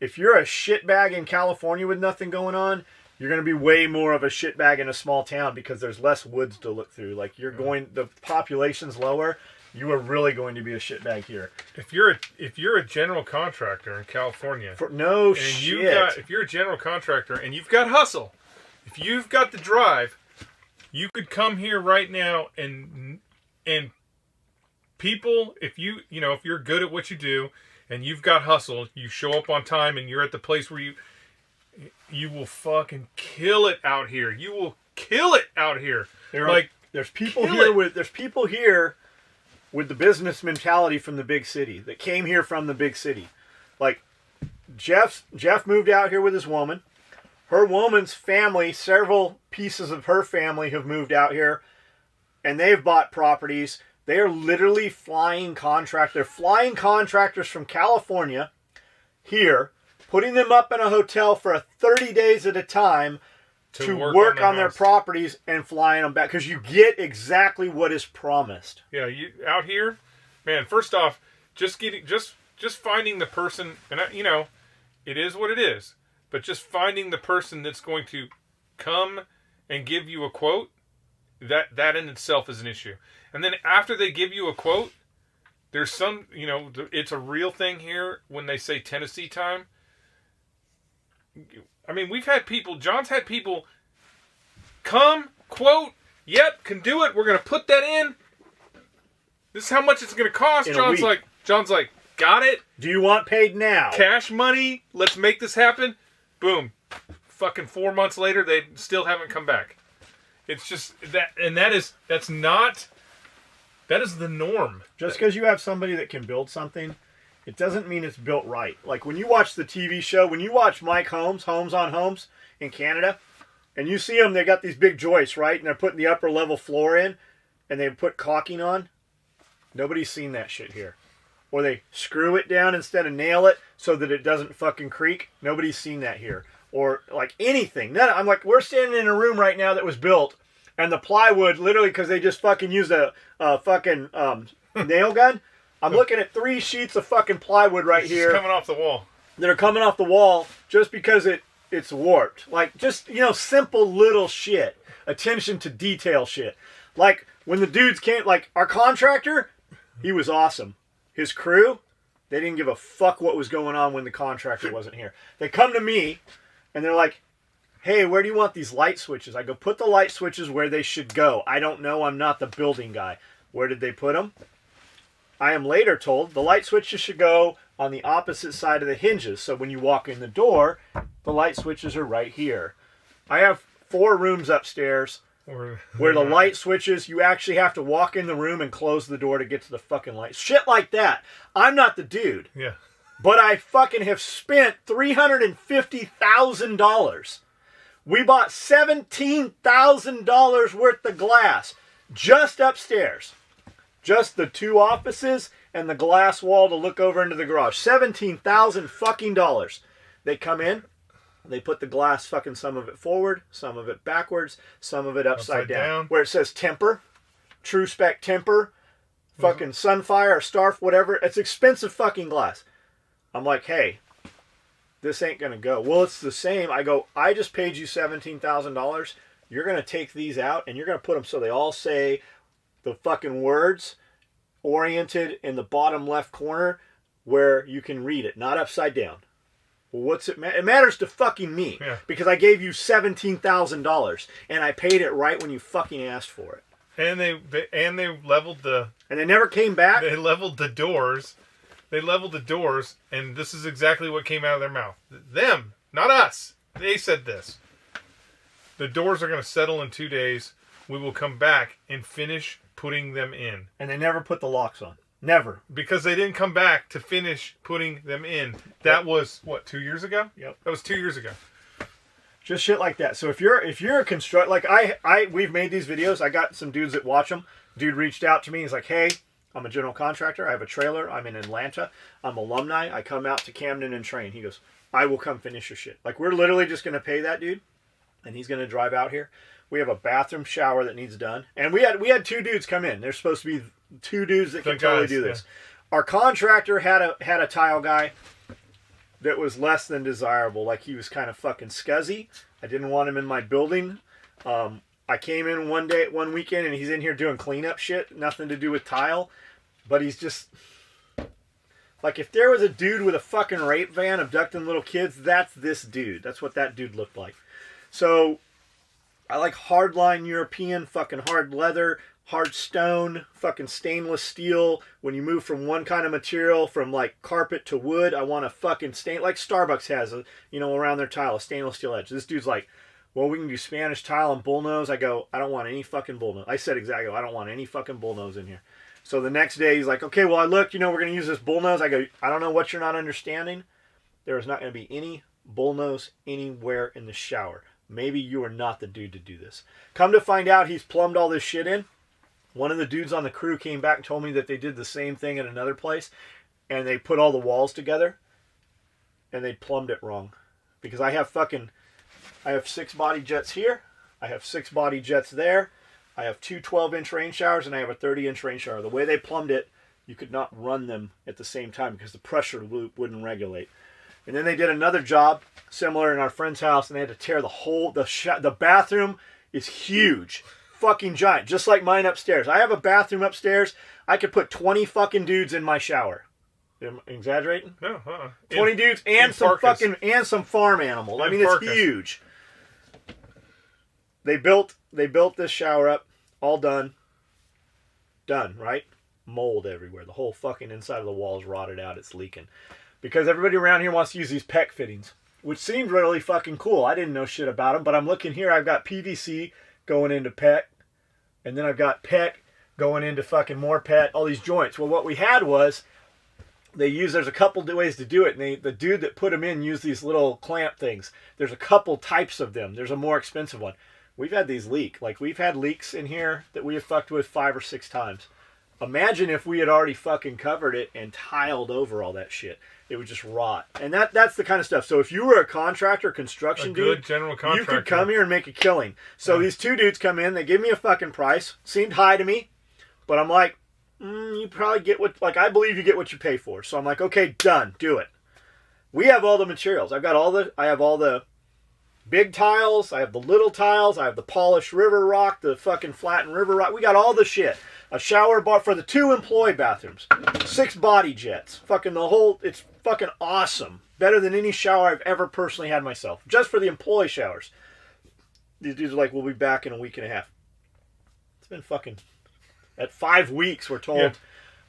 If you're a shitbag in California with nothing going on, you're going to be way more of a shitbag in a small town because there's less woods to look through. Like, the population's lower, you are really going to be a shitbag here. If you're a general contractor in California, if you're a general contractor and you've got hustle, if you've got the drive, you could come here right now and people, if you're good at what you do and you've got hustle, you show up on time and you're at the place where you will fucking kill it out here. You will kill it out here. There's people here with the business mentality from the big city that came here from the big city. Like, Jeff moved out here with his woman. Her woman's family, several pieces of her family have moved out here and they've bought properties. They are literally flying contractors. They're flying contractors from California here, putting them up in a hotel for 30 days at a time to work on their properties and flying them back. Because you get exactly what is promised. Yeah, you out here, man, first off, just finding the person, and it is what it is, but just finding the person that's going to come and give you a quote, that in itself is an issue. And then after they give you a quote, there's some, it's a real thing here when they say Tennessee time. I mean, John's had people come, quote, yep, can do it, we're going to put that in. This is how much it's going to cost. John's like, got it. Do you want paid now? Cash money, let's make this happen. Boom. Fucking 4 months later, they still haven't come back. It's just that, and that is the norm. Just because you have somebody that can build something, it doesn't mean it's built right. Like, when you watch the TV show, when you watch Mike Holmes on Homes in Canada, and you see them, they got these big joists, right? And they're putting the upper level floor in, and they put caulking on. Nobody's seen that shit here. Or they screw it down instead of nail it so that it doesn't fucking creak. Nobody's seen that here. Or, like, anything. I'm like, we're standing in a room right now that was built, and the plywood, literally, because they just fucking used a fucking nail gun. I'm looking at 3 sheets of fucking plywood right here. Coming off the wall. That are coming off the wall just because it's warped. Like, just, simple little shit. Attention to detail shit. Like, when the dudes came, like, our contractor, he was awesome. His crew, They didn't give a fuck what was going on when the contractor wasn't here. They come to me, and they're like, hey, where do you want these light switches? I go, put the light switches where they should go. I don't know. I'm not the building guy. Where did they put them? I am later told the light switches should go on the opposite side of the hinges. So when you walk in the door, the light switches are right here. I have 4 rooms upstairs where the light switches, you actually have to walk in the room and close the door to get to the fucking light. Shit like that. I'm not the dude. Yeah. But I fucking have spent $350,000. We bought $17,000 worth of glass just upstairs. Just the 2 offices and the glass wall to look over into the garage. $17,000 fucking dollars. They come in, they put the glass fucking some of it forward, some of it backwards, some of it upside down. Where it says temper, true spec temper, fucking Sunfire or Starf, whatever. It's expensive fucking glass. I'm like, hey, this ain't gonna go. Well, it's the same. I go, I just paid you $17,000. You're gonna take these out and you're gonna put them so they all say the fucking words oriented in the bottom left corner where you can read it, not upside down. Well, what's it? It matters to fucking me because I gave you $17,000 and I paid it right when you fucking asked for it. And they leveled the. And they never came back. They leveled the doors. They leveled the doors, and this is exactly what came out of their mouth. Them, not us. They said this. The doors are going to settle in 2 days. We will come back and finish putting them in. And they never put the locks on. Never. Because they didn't come back to finish putting them in. That was, what, 2 years ago? Yep. That was 2 years ago. Just shit like that. So if you're a construct, like we've made these videos. I got some dudes that watch them. Dude reached out to me. He's like, hey, I'm a general contractor. I have a trailer. I'm in Atlanta. I'm alumni. I come out to Camden and train. He goes, I will come finish your shit. Like, we're literally just going to pay that dude, and he's going to drive out here. We have a bathroom shower that needs done. And we had 2 dudes come in. There's supposed to be 2 dudes that can totally do this. Yeah. Our contractor had a tile guy that was less than desirable. Like, he was kind of fucking scuzzy. I didn't want him in my building. I came in one weekend, and he's in here doing cleanup shit. Nothing to do with tile. But he's just... Like, if there was a dude with a fucking rape van abducting little kids, that's this dude. That's what that dude looked like. So, I like hardline European, fucking hard leather, hard stone, fucking stainless steel. When you move from one kind of material, from like carpet to wood, I want a fucking stain... Like Starbucks has, around their tile, a stainless steel edge. This dude's like... Well, we can do Spanish tile and bullnose. I go, I don't want any fucking bullnose. I said exactly, I don't want any fucking bullnose in here. So the next day, he's like, okay, well, I looked, we're going to use this bullnose. I go, I don't know what you're not understanding. There is not going to be any bullnose anywhere in the shower. Maybe you are not the dude to do this. Come to find out, he's plumbed all this shit in. One of the dudes on the crew came back and told me that they did the same thing at another place. And they put all the walls together. And they plumbed it wrong. Because I have 6 body jets here. I have 6 body jets there. I have 2 12-inch rain showers, and I have a 30-inch rain shower. The way they plumbed it, you could not run them at the same time because the pressure loop wouldn't regulate. And then they did another job similar in our friend's house, and they had to tear the bathroom is huge. Fucking giant. Just like mine upstairs. I have a bathroom upstairs. I could put 20 fucking dudes in my shower. Am I exaggerating? No, 20 dudes and some farm animals. I mean, it's huge. They built this shower up, all done. Done, right? Mold everywhere. The whole fucking inside of the wall is rotted out. It's leaking. Because everybody around here wants to use these PEC fittings, which seemed really fucking cool. I didn't know shit about them, but I'm looking here. I've got PVC going into PEC, and then I've got PEC going into fucking more PEC, all these joints. Well, what we had was... there's a couple ways to do it, and the dude that put them in used these little clamp things. There's a couple types of them. There's a more expensive one. We've had these leak. Like, we've had leaks in here that we have fucked with 5 or 6 times. Imagine if we had already fucking covered it and tiled over all that shit. It would just rot. And that's the kind of stuff. So if you were a contractor, construction dude, general contractor, you could come here and make a killing. So these 2 dudes come in. They give me a fucking price. Seemed high to me. But I'm like... you probably get I believe you get what you pay for. So I'm like, okay, done, do it. We have all the materials. I have all the big tiles. I have the little tiles. I have the polished river rock, the fucking flattened river rock. We got all the shit. A shower bar for the 2 employee bathrooms. 6 body jets. Fucking the whole, it's fucking awesome. Better than any shower I've ever personally had myself. Just for the employee showers. These dudes are like, we'll be back in a week and a half. It's been fucking, at 5 weeks we're told,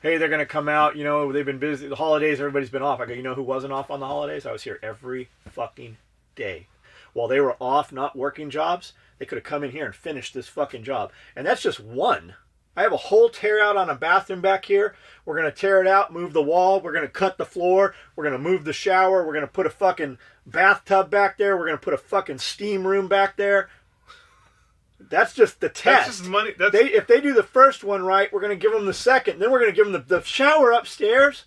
hey, they're going to come out, you know, they've been busy. The holidays, everybody's been off. I go, you know who wasn't off on the holidays? I was here every fucking day. While they were off, not working jobs, they could have come in here and finished this fucking job. And that's just one. I have a whole tear out on a bathroom back here. We're going to tear it out, move the wall. We're going to cut the floor. We're going to move the shower. We're going to put a fucking bathtub back there. We're going to put a fucking steam room back there. That's just the test. That's just money. If they do the first one right, we're going to give them the second. Then we're going to give them the shower upstairs.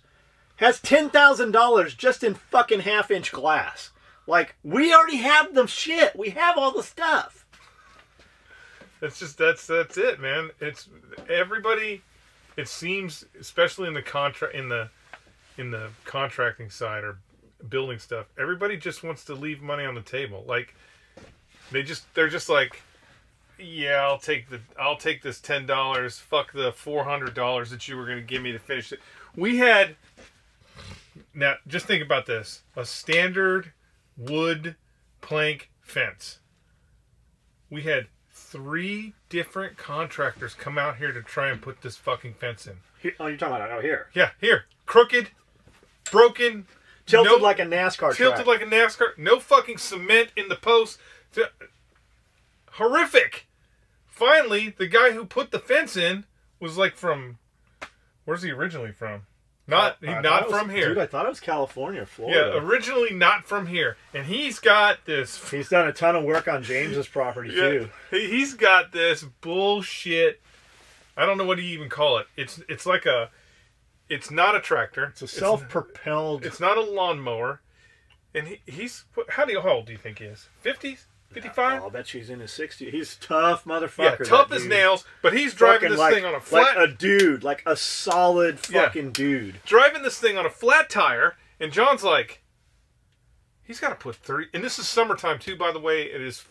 Has $10,000 just in fucking half-inch glass. Like, we already have the shit. We have all the stuff. That's it, man. It's everybody. It seems, especially in the contracting side or building stuff, everybody just wants to leave money on the table. Like, they're just like, yeah, I'll take this $10. Fuck the $400 that you were going to give me to finish it. We had, now just think about this: a standard wood plank fence. We had 3 different contractors come out here to try and put this fucking fence in. Oh, you're talking about out here? Yeah, here. Crooked, broken, tilted like a NASCAR Tilted track. like a NASCAR. No fucking cement in the post. Horrific. Finally, the guy who put the fence in was like from, where's he originally from? Not from here. Dude, I thought it was California or Florida. Yeah, originally not from here. And he's got this... He's done a ton of work on James's property, too. He's got this bullshit... I don't know what do you even call it. It's like a... It's not a tractor. It's a self-propelled... It's not a lawnmower. And he's... How old do you think he is? 50s? 55? I'll bet he's in his 60s. He's a tough motherfucker. Yeah, tough as nails, but he's driving this thing on a flat... Like a dude. Like a solid fucking dude. Driving this thing on a flat tire, and John's like... He's got to put 3... And this is summertime, too, by the way. It's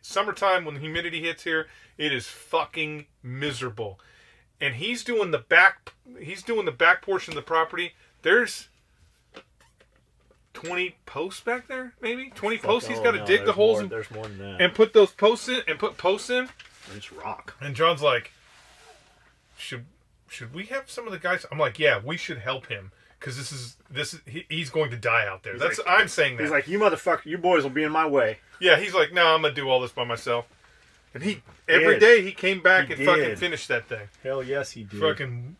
summertime when the humidity hits here. It is fucking miserable. And he's doing the back portion of the property. There's 20 posts back there, maybe 20 posts. He's got to dig the holes there's more than that. and put those posts in and put posts in. And it's rock. And John's like, should we have some of the guys? I'm like, yeah, we should help him because he's going to die out there. I'm saying that. He's like, you motherfucker, you boys will be in my way. Yeah, he's like, no, I'm gonna do all this by myself. And every day he came back and fucking finished that thing. Hell yes, he did. Fucking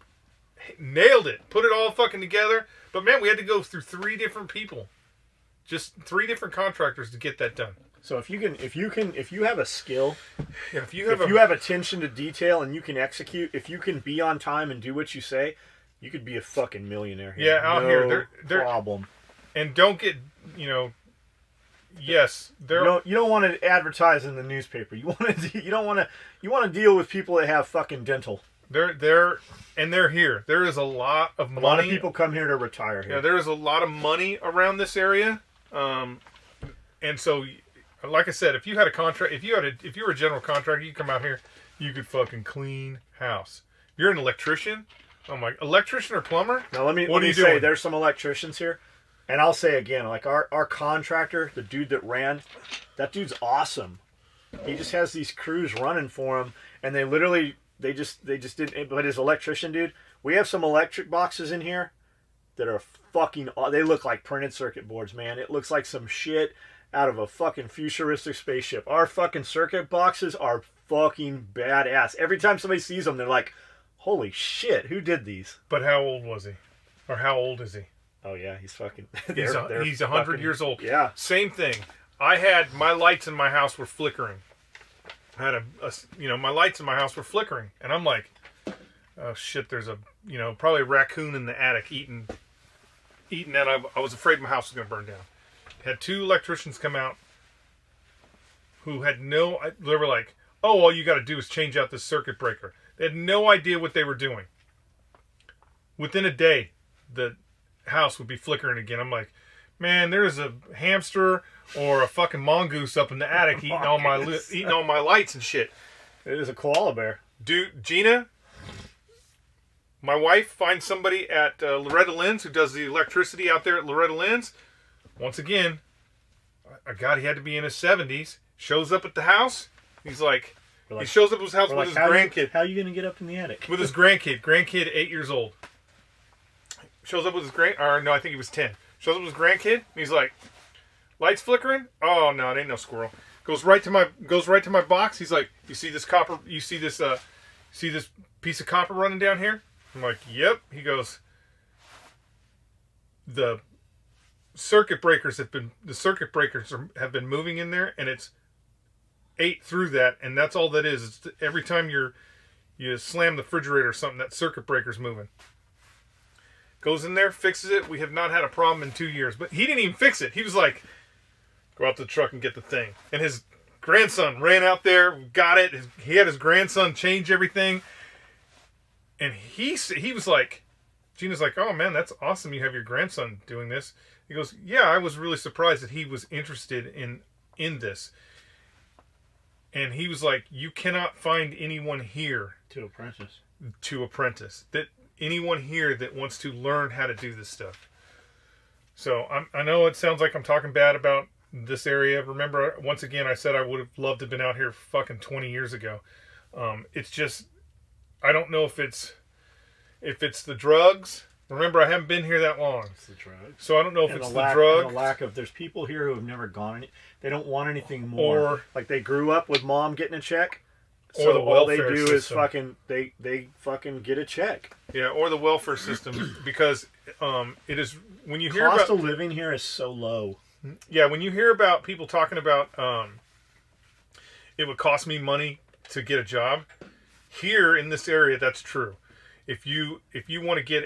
nailed it. Put it all fucking together. But man, we had to go through 3 different people, just 3 different contractors to get that done. So if you have a skill, if you have attention to detail and you can execute, if you can be on time and do what you say, you could be a fucking millionaire here. Yeah, out here, they're problem. And don't get, yes, they're. You don't want to advertise in the newspaper. You want to deal with people that have fucking dental. They're here. There is a lot of money. A lot of people come here to retire here. Yeah, there is a lot of money around this area, and so, like I said, if you had a contract, if you were a general contractor, you come out here, you could fucking clean house. If you're an electrician, electrician or plumber. Now let me say, there's some electricians here, and I'll say again, like our contractor, the dude that ran, that dude's awesome. He just has these crews running for him, and they literally. They just didn't. But his electrician dude, we have some electric boxes in here that are fucking. They look like printed circuit boards, man. It looks like some shit out of a fucking futuristic spaceship. Our fucking circuit boxes are fucking badass. Every time somebody sees them, they're like, "Holy shit, who did these?" But how old was he, or how old is he? Oh yeah, he's fucking. He's 100 years old. Yeah. Same thing. I had my lights in my house were flickering. I had my lights in my house were flickering, and I'm like, oh shit, there's probably a raccoon in the attic eating that. I was afraid my house was going to burn down. Had 2 electricians come out who had they were like, oh, all you got to do is change out this circuit breaker. They had no idea what they were doing. Within a day, the house would be flickering again. I'm like, man, there's a hamster or a fucking mongoose up in the attic eating all my lights and shit. It is a koala bear. Dude, Gina, My wife finds somebody at Loretta Lynn's who does the electricity out there at Loretta Lynn's. Once again, a guy, he had to be in his 70s, shows up at the house. He's like, he shows up at his house with his grandkid. How are you going to get up in the attic? With his grandkid 8 years old. Shows up with his I think he was 10. Shows up with his grandkid, and he's like, lights flickering? Oh no, it ain't no squirrel. Goes right to my box. He's like, you see this copper? You see this piece of copper running down here? I'm like, yep. He goes, the circuit breakers have been moving in there, and it's ate through that, and that's all that is. It's every time you slam the refrigerator or something, that circuit breaker's moving. Goes in there, fixes it. We have not had a problem in 2 years. But he didn't even fix it. He was like, go out to the truck and get the thing. And his grandson ran out there, got it. He had his grandson change everything. And he was like, Gina's like, oh man, that's awesome you have your grandson doing this. He goes, yeah, I was really surprised that he was interested in this. And he was like, you cannot find anyone here to apprentice. That anyone here that wants to learn how to do this stuff. So I know it sounds like I'm talking bad about this area. Remember, once again, I said I would have loved to have been out here fucking 20 years ago. It's just, I don't know if it's the drugs. Remember, I haven't been here that long. It's the drugs. So I don't know if it's the drugs. And the lack of, there's people here who have never gone, they don't want anything more. Like they grew up with mom getting a check. So all they do is fucking they fucking get a check. Yeah, or the welfare system, because it is, when you hear cost of living here is so low. Yeah, when you hear about people talking about it would cost me money to get a job, here in this area that's true. If you want to get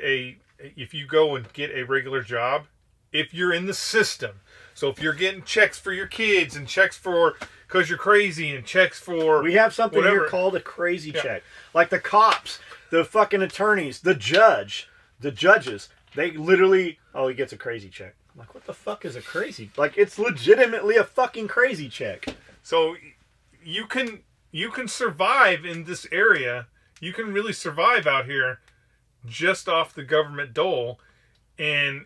if you go and get a regular job, if you're in the system, so if you're getting checks for your kids and checks for because you're crazy and checks for we have something whatever. Here called a crazy check. Like the cops, the fucking attorneys, the judges, they literally, oh, he gets a crazy check. I'm like, what the fuck is a crazy? Like, it's legitimately a fucking crazy check. So you can survive in this area. You can really survive out here just off the government dole, and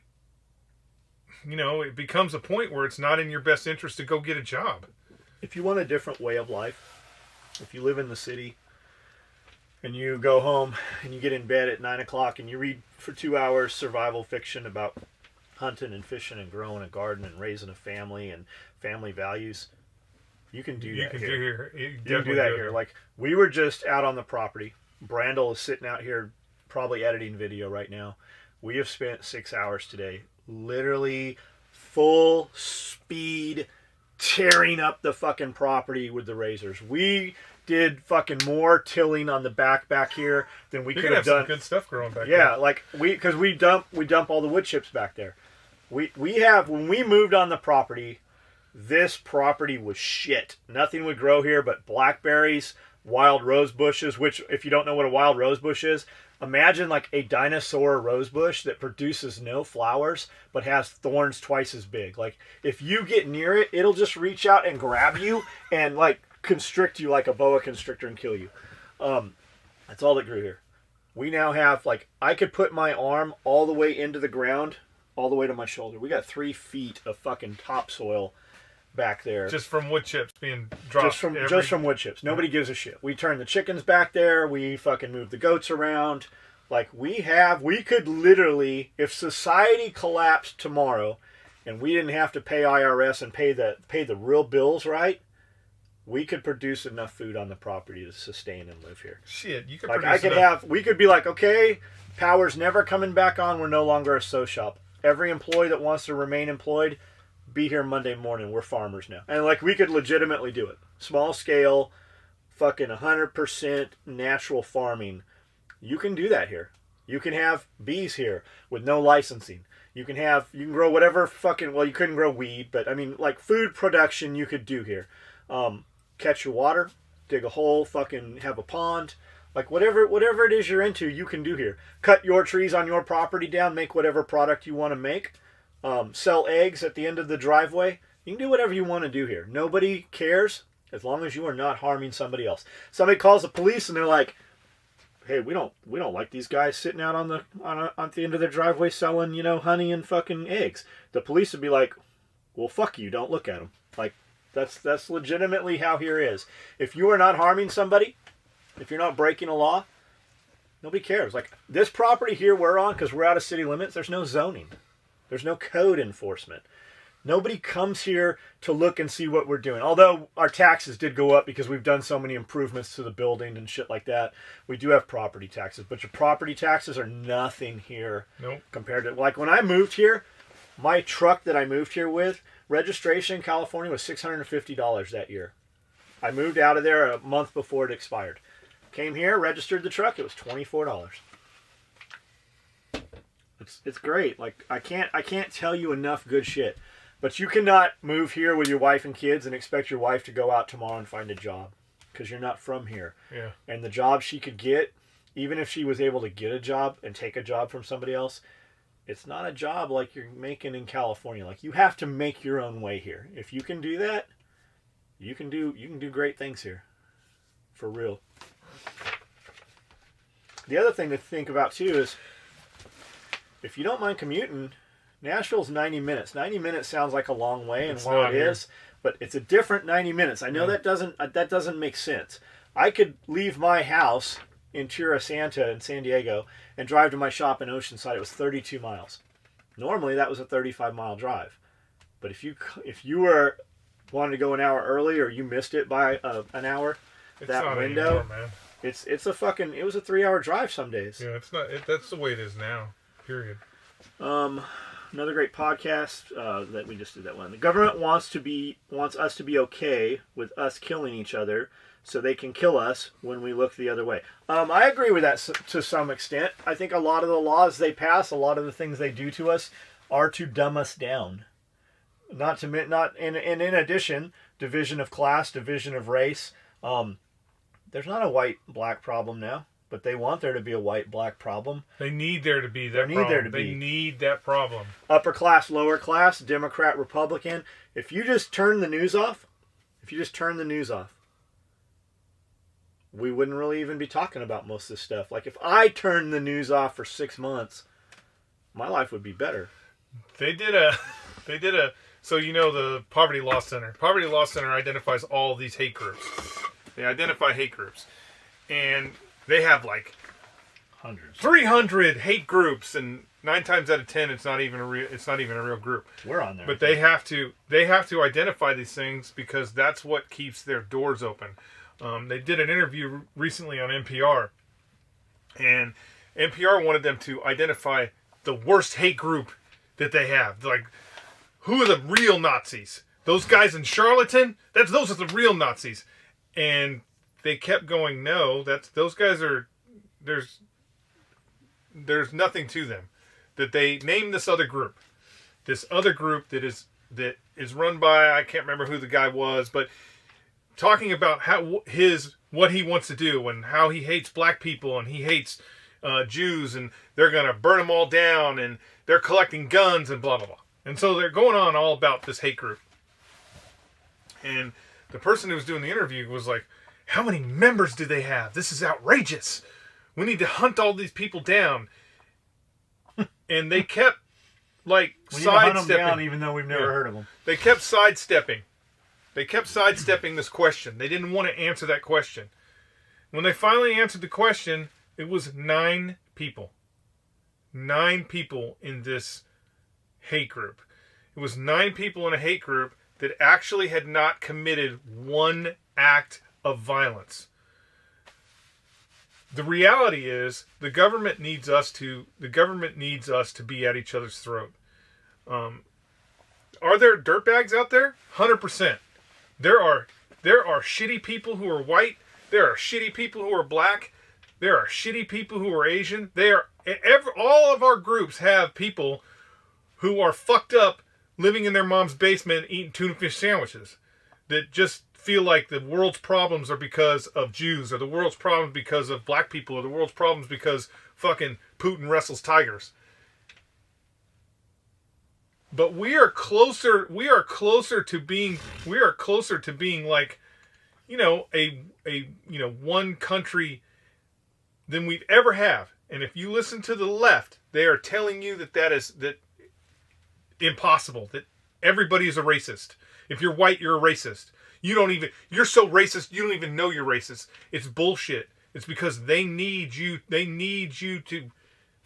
it becomes a point where it's not in your best interest to go get a job. If you want a different way of life, if you live in the city and you go home and you get in bed at 9 o'clock and you read for 2 hours survival fiction about hunting and fishing and growing a garden and raising a family and family values, you can do that here. You can do that here. Like, we were just out on the property. Brandel is sitting out here probably editing video right now. We have spent 6 hours today literally full speed tearing up the fucking property with the razors. We did fucking more tilling on the back here than we could have done. Some good stuff growing back. Yeah, there. Like because we dump all the wood chips back there. We have, when we moved on the property, this property was shit. Nothing would grow here but blackberries, wild rose bushes, which, if you don't know what a wild rose bush is, imagine like a dinosaur rose bush that produces no flowers but has thorns twice as big. Like, if you get near it, it'll just reach out and grab you and like constrict you like a boa constrictor and kill you. That's all that grew here. We now have, like, I could put my arm all the way into the ground, all the way to my shoulder. We got 3 feet of fucking topsoil back there. Just from wood chips being dropped. Just from wood chips. Nobody gives a shit. We turned the chickens back there. We fucking moved the goats around. Like, we could literally, if society collapsed tomorrow and we didn't have to pay IRS and pay the real bills, right? We could produce enough food on the property to sustain and live here. Shit, you could like, produce we could be like, okay, power's never coming back on. We're no longer a sew shop. Every employee that wants to remain employed, be here Monday morning. We're farmers now. And like, we could legitimately do it. Small scale, fucking 100% natural farming. You can do that here. You can have bees here with no licensing. You can grow whatever fucking, well, you couldn't grow weed, but I mean, like, food production you could do here. Catch your water, dig a hole, fucking have a pond. Like, whatever it is you're into, you can do here. Cut your trees on your property down, make whatever product you want to make. Sell eggs at the end of the driveway. You can do whatever you want to do here. Nobody cares as long as you are not harming somebody else. Somebody calls the police and they're like, hey, we don't like these guys sitting out on the end of their driveway selling, honey and fucking eggs. The police would be like, well, fuck you, don't look at them. Like, that's legitimately how here is. If you are not harming somebody, if you're not breaking a law, nobody cares. Like, this property here we're on, because we're out of city limits, there's no zoning. There's no code enforcement. Nobody comes here to look and see what we're doing. Although our taxes did go up because we've done so many improvements to the building and shit like that. We do have property taxes, but your property taxes are nothing here. Nope. Compared to, like, when I moved here, my truck that I moved here with, registration in California was $650 that year. I moved out of there a month before it expired. Came here, registered the truck, it was $24. It's great. Like, I can't tell you enough good shit. But you cannot move here with your wife and kids and expect your wife to go out tomorrow and find a job, because you're not from here. Yeah. And the job she could get, even if she was able to get a job and take a job from somebody else, it's not a job like you're making in California. Like, you have to make your own way here. If you can do that, you can do great things here. For real. The other thing to think about too is, if you don't mind commuting, Nashville's 90 minutes. 90 minutes sounds like a long way, and while it is, but it's a different 90 minutes. I know that doesn't make sense. I could leave my house in Tierra Santa in San Diego and drive to my shop in Oceanside. It was 32 miles. Normally that was a 35-mile drive. But if you were wanted to go an hour early, or you missed it by an hour, that window, anymore, man. It was a 3-hour drive some days. Yeah, it's not. That's the way it is now. Period. Another great podcast that we just did that one. The government wants us to be okay with us killing each other, so they can kill us when we look the other way. I agree with that to some extent. I think a lot of the laws they pass, a lot of the things they do to us, are to dumb us down. In addition, division of class, division of race. There's not a white-black problem now. But they want there to be a white-black problem. They need there to be that problem. They need that problem. Upper class, lower class, Democrat, Republican. If you just turn the news off, we wouldn't really even be talking about most of this stuff. Like, if I turned the news off for 6 months, my life would be better. So the Poverty Law Center. Poverty Law Center identifies all these hate groups. They identify hate groups. And they have like hundreds, 300 hate groups, and 9 times out of 10, it's not even a real group. We're on there, but they have to identify these things, because that's what keeps their doors open. They did an interview recently on NPR, and NPR wanted them to identify the worst hate group that they have. Like, who are the real Nazis? Those guys in Charlatan? Those are the real Nazis, and they kept going, no, those guys are, there's nothing to them. That they named this other group that is run by, I can't remember who the guy was, but talking about what he wants to do, and how he hates black people, and he hates Jews, and they're going to burn them all down, and they're collecting guns, and blah, blah, blah. And so they're going on all about this hate group. And the person who was doing the interview was like, how many members do they have? This is outrageous. We need to hunt all these people down. And they kept, like, sidestepping. Even though we've never heard of them. They kept sidestepping. This question. They didn't want to answer that question. When they finally answered the question, it was 9 people. 9 people in this hate group. It was 9 people in a hate group that actually had not committed one act of violence. The reality is, the government needs us to be at each other's throat. Are there dirtbags out there? 100%. There are shitty people who are white. There are shitty people who are black. There are shitty people who are Asian. All of our groups have people who are fucked up, living in their mom's basement, eating tuna fish sandwiches, that just feel like the world's problems are because of Jews, or the world's problems because of black people, or the world's problems because fucking Putin wrestles tigers. But we are closer to being like, a one country than we've ever have. And if you listen to the left, they are telling you that is impossible, that everybody is a racist. If you're white, you're a racist. You're so racist, you don't even know you're racist. It's bullshit. It's because they need you to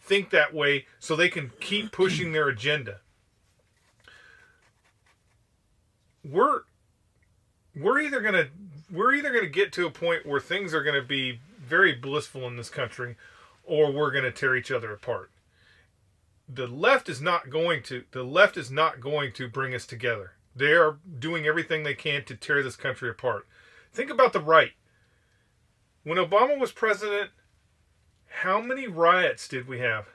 think that way so they can keep pushing their agenda. We're either gonna get to a point where things are gonna be very blissful in this country, or we're gonna tear each other apart. The left is not going to bring us together. They are doing everything they can to tear this country apart. Think about the right. When Obama was president, how many riots did we have?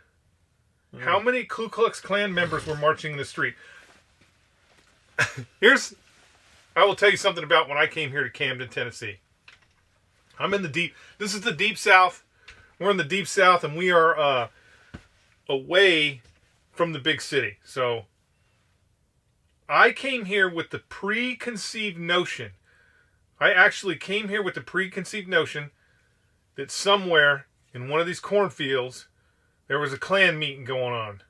How many Ku Klux Klan members were marching in the street? I will tell you something about when I came here to Camden, Tennessee. This is the deep South. We're in the deep South, and we are away from the big city. So I came here with the preconceived notion. I actually came here with the preconceived notion that somewhere in one of these cornfields there was a Klan meeting going on.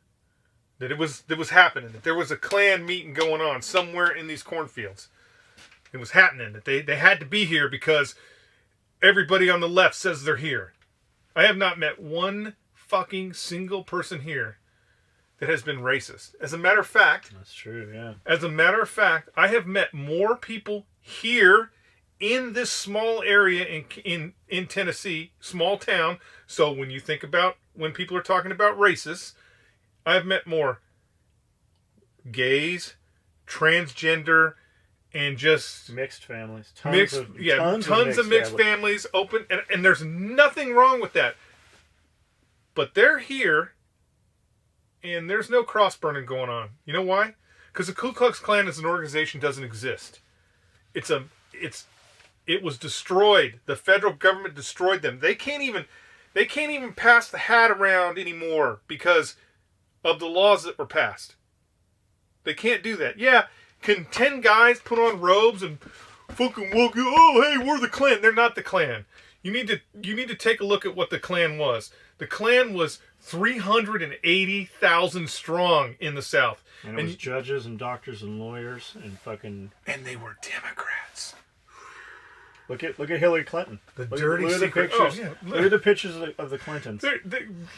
That was happening. That there was a Klan meeting going on somewhere in these cornfields. It was happening. That they had to be here because everybody on the left says they're here. I have not met one fucking single person here that has been racist. As a matter of fact... That's true, yeah. As a matter of fact, I have met more people here in this small area in Tennessee, small town. So when people are talking about racists, I've met more gays, transgender, and just mixed families. Tons of mixed families open, and there's nothing wrong with that. But they're here, and there's no cross burning going on. You know why? Because the Ku Klux Klan as an organization doesn't exist. It was destroyed. The federal government destroyed them. They can't even pass the hat around anymore because of the laws that were passed. They can't do that. Yeah, can 10 guys put on robes and fucking walk? Oh, hey, we're the Klan. They're not the Klan. You need to take a look at what the Klan was. The Klan was 380,000 strong in the South. And it was judges and doctors and lawyers and fucking... And they were Democrats. Look at Hillary Clinton. Look at the pictures. Look at the pictures of the Clintons.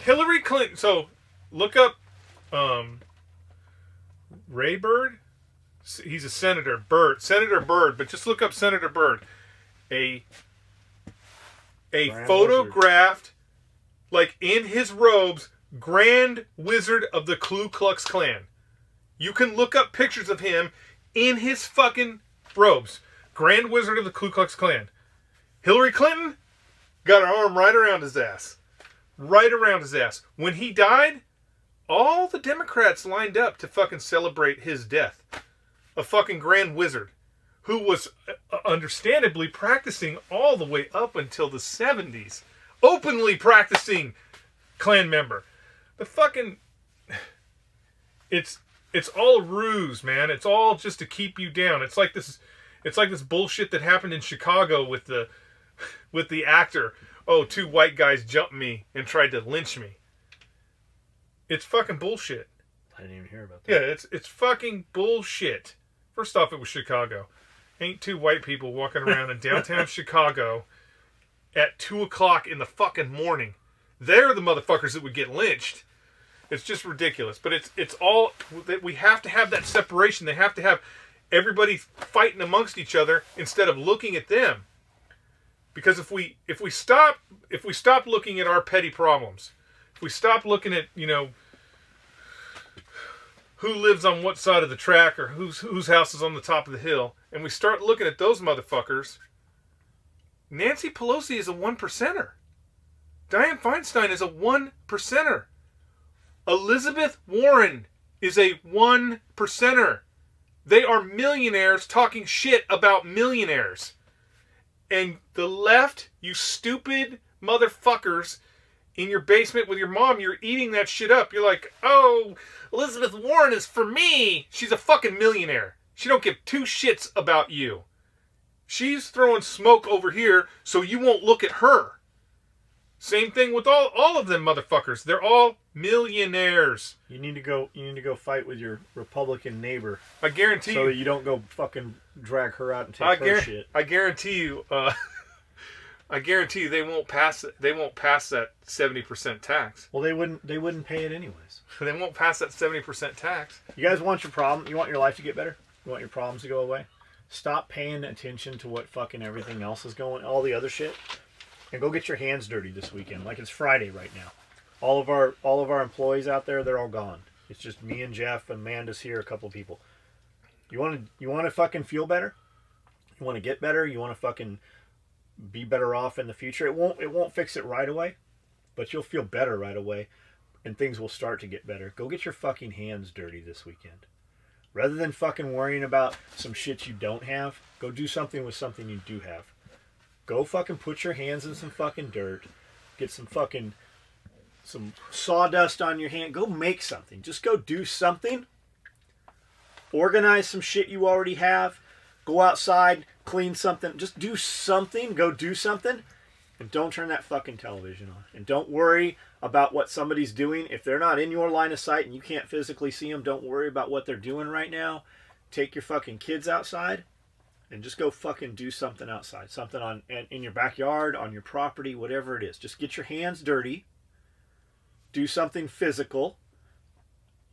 Hillary Clinton. So look up Ray Bird. He's a Senator Bird. But just look up Senator Bird. A photographed, like in his robes, Grand Wizard of the Ku Klux Klan. You can look up pictures of him in his fucking robes. Grand Wizard of the Ku Klux Klan. Hillary Clinton got her arm right around his ass. Right around his ass. When he died, all the Democrats lined up to fucking celebrate his death. A fucking Grand Wizard who was understandably practicing all the way up until the 70s. Openly practicing Klan member. The fucking... It's all a ruse, man. It's all just to keep you down. It's like this bullshit that happened in Chicago with the actor. Oh, 2 white guys jumped me and tried to lynch me. It's fucking bullshit. I didn't even hear about that. Yeah, it's fucking bullshit. First off, it was Chicago. Ain't 2 white people walking around in downtown Chicago at 2 o'clock in the fucking morning. They're the motherfuckers that would get lynched. It's just ridiculous. But it's all that we have to have that separation. They have to have everybody fighting amongst each other instead of looking at them. Because if we stop looking at our petty problems, if we stop looking at, who lives on what side of the track or whose house is on the top of the hill, and we start looking at those motherfuckers, Nancy Pelosi is a 1%er. Dianne Feinstein is a 1%er. Elizabeth Warren is a 1%er. They are millionaires talking shit about millionaires. And the left, you stupid motherfuckers, in your basement with your mom, you're eating that shit up. You're like, oh, Elizabeth Warren is for me. She's a fucking millionaire. She don't give 2 shits about you. She's throwing smoke over here so you won't look at her. Same thing with all of them motherfuckers. They're all millionaires. You need to go fight with your Republican neighbor. I guarantee so you. that you don't go fucking drag her out and take her shit. I guarantee you. I guarantee you they won't pass it. They won't pass that 70% tax. Well, they wouldn't pay it anyways. They won't pass that 70% tax. You guys want your problem? You want your life to get better? You want your problems to go away? Stop paying attention to what fucking everything else is going, all the other shit, and go get your hands dirty this weekend. Like it's Friday right now. All of our employees out there, they're all gone. It's just me and Jeff and Amanda's here, a couple people. You want to fucking feel better? You want to get better? You want to fucking be better off in the future? It won't fix it right away, but you'll feel better right away, and things will start to get better. Go get your fucking hands dirty this weekend. Rather than fucking worrying about some shit you don't have, go do something with something you do have. Go fucking put your hands in some fucking dirt. Get some sawdust on your hand. Go make something. Just go do something. Organize some shit you already have. Go outside, clean something. Just do something. Go do something. And don't turn that fucking television on. And don't worry about what somebody's doing. If they're not in your line of sight and you can't physically see them, don't worry about what they're doing right now. Take your fucking kids outside and just go fucking do something outside. Something in your backyard, on your property, whatever it is. Just get your hands dirty. Do something physical.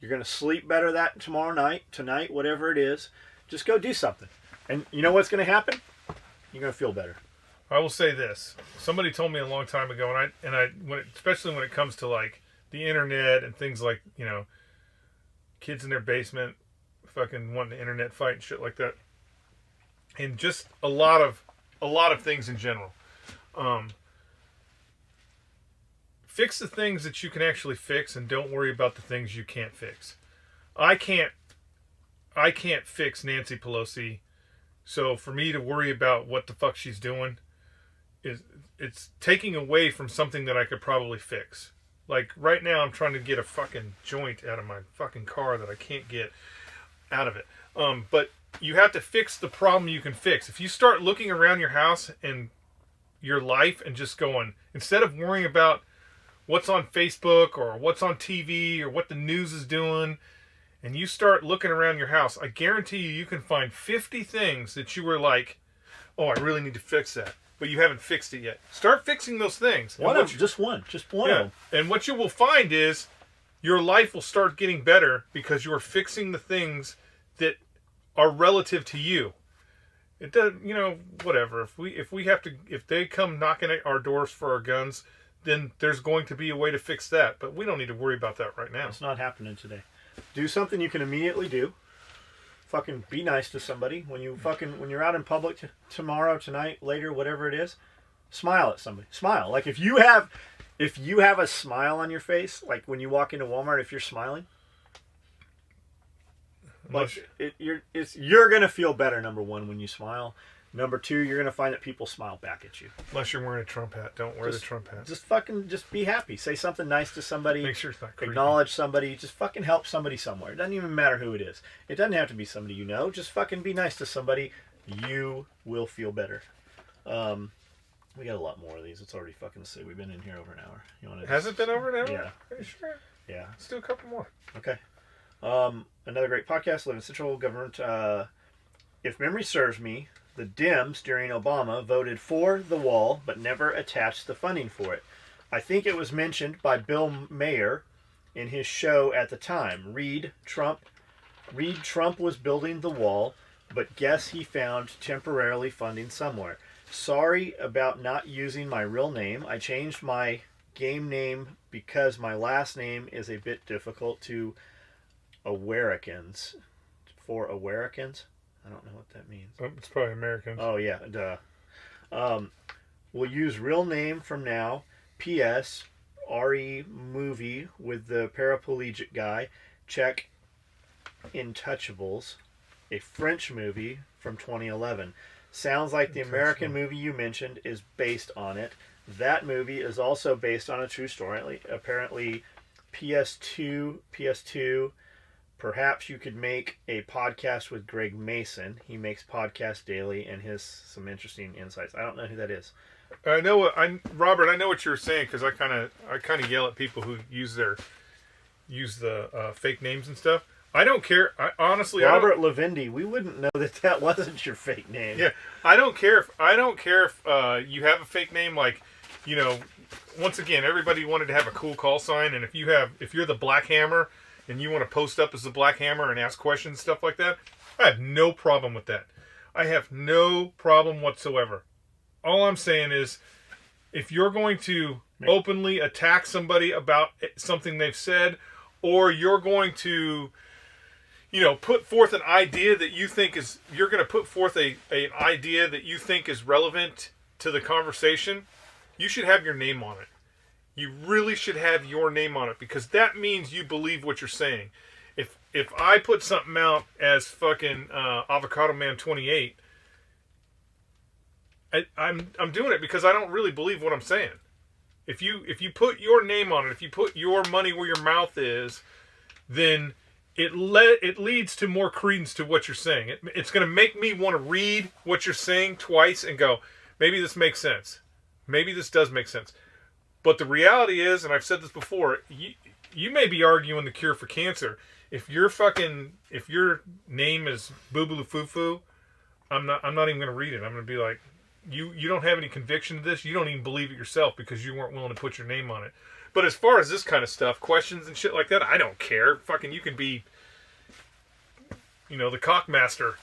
You're going to sleep better that tonight, whatever it is. Just go do something. And you know what's going to happen? You're going to feel better. I will say this. Somebody told me a long time ago, especially when it comes to like the internet and things like, kids in their basement fucking wanting the internet fight and shit like that. And just a lot of things in general. Fix the things that you can actually fix and don't worry about the things you can't fix. I can't fix Nancy Pelosi. So for me to worry about what the fuck she's doing, it's taking away from something that I could probably fix. Like right now I'm trying to get a fucking joint out of my fucking car that I can't get out of it. But you have to fix the problem you can fix. If you start looking around your house and your life and just going, instead of worrying about what's on Facebook or what's on TV or what the news is doing, and you start looking around your house, I guarantee you can find 50 things that you were like, oh, I really need to fix that. But you haven't fixed it yet. Start fixing those things. Just one of them. And what you will find is your life will start getting better because you are fixing the things that are relative to you. It does, whatever. If they come knocking at our doors for our guns, then there's going to be a way to fix that. But we don't need to worry about that right now. It's not happening today. Do something you can immediately do. Fucking be nice to somebody. When you're out in public tomorrow, tonight, later, whatever it is, smile at somebody. Smile. Like if you have a smile on your face, like when you walk into Walmart, if you're smiling, you're gonna feel better. Number one, when you smile. Number two, you're gonna find that people smile back at you. Unless you're wearing a Trump hat, don't wear the Trump hat. Just be happy. Say something nice to somebody. Make sure it's not creepy. Acknowledge somebody. Just fucking help somebody somewhere. It doesn't even matter who it is. It doesn't have to be somebody you know. Just fucking be nice to somebody. You will feel better. We got a lot more of these. It's already fucking sick. We've been in here over an hour. Has it been over an hour? Yeah. Are you sure? Yeah. Let's do a couple more. Okay. Another great podcast. Live in Central Government. If memory serves me, the Dems during Obama voted for the wall, but never attached the funding for it. I think it was mentioned by Bill Mayer in his show at the time. Read Trump was building the wall, but guess he found temporarily funding somewhere. Sorry about not using my real name. I changed my game name because my last name is a bit difficult to Awarikans. For Awarikans? I don't know what that means. It's probably American. Oh, yeah. Duh. We'll use real name from now. P.S. RE movie with the paraplegic guy. Check Intouchables, a French movie from 2011. Sounds like the American movie you mentioned is based on it. That movie is also based on a true story. Apparently, PS2. Perhaps you could make a podcast with Greg Mason. He makes podcasts daily and has some interesting insights. I don't know who that is. Robert. I know what you're saying because I kind of yell at people who use the fake names and stuff. I don't care. Honestly, Robert Lavendi, we wouldn't know that wasn't your fake name. Yeah, I don't care if you have a fake name. Like, you know, once again, everybody wanted to have a cool call sign, and if you're the Black Hammer and you want to post up as the Black Hammer and ask questions and stuff like that, I have no problem with that. I have no problem whatsoever. All I'm saying is, if you're going to openly attack somebody about something they've said, or you're going to, you know, put forth an idea that you think is, you're going to put forth an idea that you think is relevant to the conversation, you should have your name on it. You really should have your name on it, because that means you believe what you're saying. If I put something out as fucking Avocado Man 28, I'm doing it because I don't really believe what I'm saying. If you put your name on it, if you put your money where your mouth is, then it leads to more credence to what you're saying. It's going to make me want to read what you're saying twice and go, maybe this makes sense. Maybe this does make sense. But the reality is, and I've said this before, you may be arguing the cure for cancer. If your name is Boo Foo Foo, I'm not even going to read it. I'm going to be like, you don't have any conviction to this. You don't even believe it yourself because you weren't willing to put your name on it. But as far as this kind of stuff, questions and shit like that, I don't care. Fucking, you can be, you know, the Cockmaster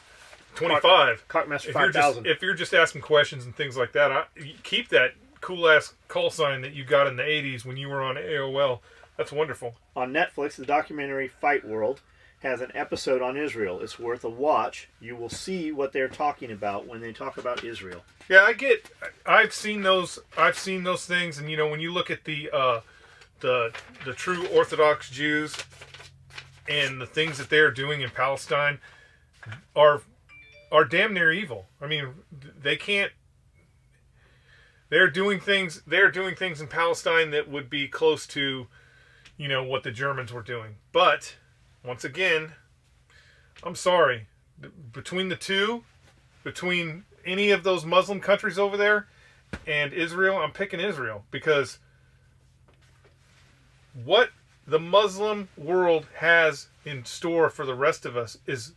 25. Cockmaster 5000. If you're just asking questions and things like that, keep that cool ass call sign that you got in the 80s when you were on AOL. That's wonderful. On Netflix, the documentary Fight World has an episode on Israel. It's worth a watch. You will see what they're talking about when they talk about Israel. Yeah, I've seen those things, and you know, when you look at the true Orthodox Jews and the things that they're doing in Palestine are damn near evil. I mean, they can't. They're doing things in Palestine that would be close to, you know, what the Germans were doing. But once again, I'm sorry. Between any of those Muslim countries over there and Israel, I'm picking Israel, because what the Muslim world has in store for the rest of us is,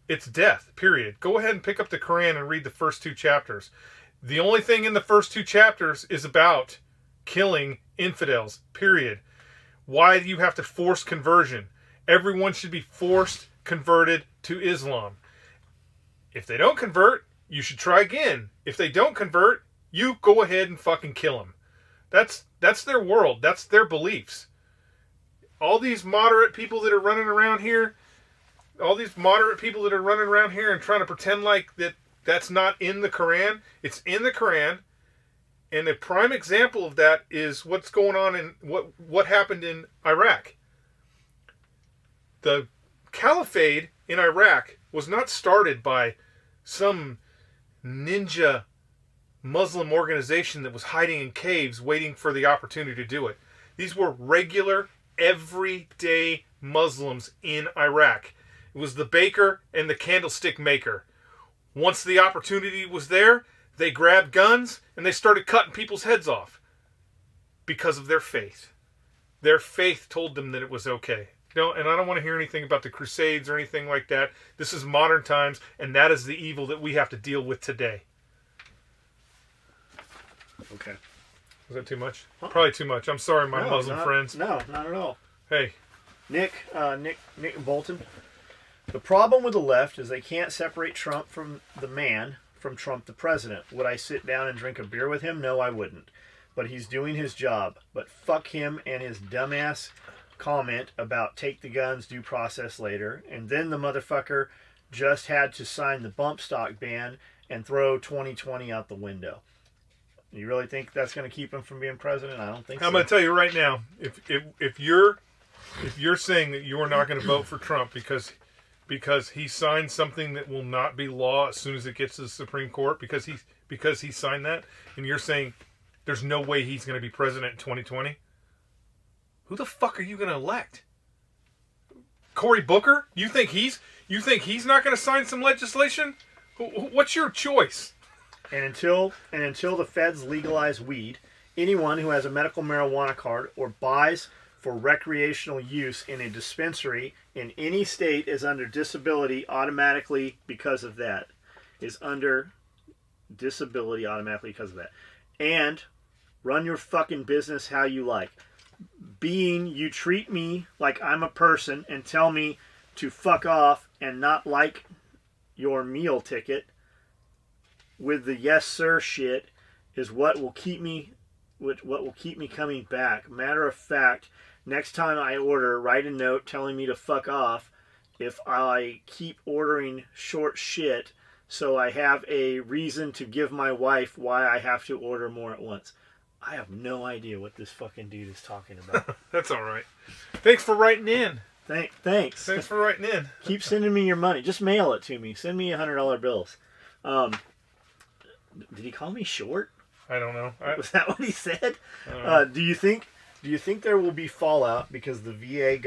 it's death, period. Go ahead and pick up the Quran and read the first 2 chapters. The only thing in the first 2 chapters is about killing infidels, period. Why do you have to force conversion? Everyone should be forced converted to Islam. If they don't convert, you should try again. If they don't convert, you go ahead and fucking kill them. That's their world. That's their beliefs. All these moderate people that are running around here, and trying to pretend like that's not in the Quran. It's in the Quran. And a prime example of that is what's going on in what happened in Iraq. The caliphate in Iraq was not started by some ninja Muslim organization that was hiding in caves waiting for the opportunity to do it. These were regular, everyday Muslims in Iraq. It was the baker and the candlestick maker. Once the opportunity was there, they grabbed guns and they started cutting people's heads off because of their faith. Their faith told them that it was okay. No, and I don't want to hear anything about the Crusades or anything like that. This is modern times, and that is the evil that we have to deal with today. Okay. Was that too much? Huh? Probably too much. I'm sorry, my Muslim friends. No, not at all. Hey. Nick Bolton. The problem with the left is they can't separate Trump from the man from Trump the president. Would I sit down and drink a beer with him? No, I wouldn't. But he's doing his job. But fuck him and his dumbass comment about take the guns, due process later. And then the motherfucker just had to sign the bump stock ban and throw 2020 out the window. You really think that's going to keep him from being president? I don't think so. I'm going to tell you right now, if you're saying that you are not going to vote for Trump because he signed something that will not be law as soon as it gets to the Supreme Court, because he signed that, and you're saying there's no way he's going to be president in 2020, who the fuck are you going to elect? Cory Booker? You think he's not going to sign some legislation? What's your choice? And until the feds legalize weed, anyone who has a medical marijuana card or buys for recreational use in a dispensary in any state is under disability automatically because of that. Is under disability automatically because of that. And run your fucking business how you like. Being you treat me like I'm a person and tell me to fuck off and not like your meal ticket with the yes sir shit is what will keep me coming back. Matter of fact, next time I order, write a note telling me to fuck off if I keep ordering short shit, so I have a reason to give my wife why I have to order more at once. I have no idea what this fucking dude is talking about. That's all right. Thanks for writing in. Thanks. Thanks for writing in. Keep sending me your money. Just mail it to me. Send me $100 bills. Did he call me short? I don't know. Was that what he said? Do you think there will be fallout because the Virginia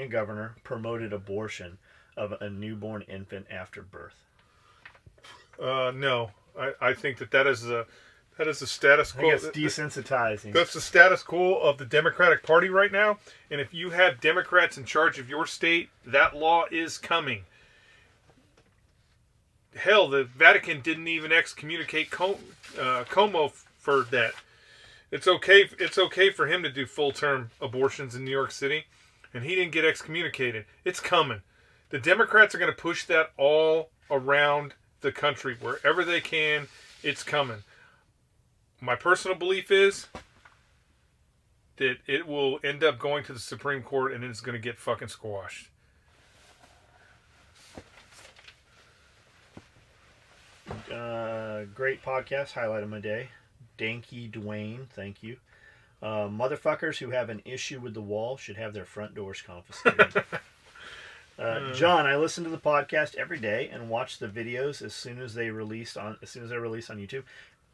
governor, promoted abortion of a newborn infant after birth? No. I think that is the status quo. I think it's desensitizing. That's the status quo of the Democratic Party right now. And if you have Democrats in charge of your state, that law is coming. Hell, the Vatican didn't even excommunicate Como for that. It's okay. It's okay for him to do full-term abortions in New York City, and he didn't get excommunicated. It's coming. The Democrats are going to push that all around the country wherever they can. It's coming. My personal belief is that it will end up going to the Supreme Court, and it's going to get fucking squashed. Great podcast, highlight of my day. Danky Dwayne, thank you. Motherfuckers who have an issue with the wall should have their front doors confiscated. John, I listen to the podcast every day and watch the videos as soon as they're released on YouTube.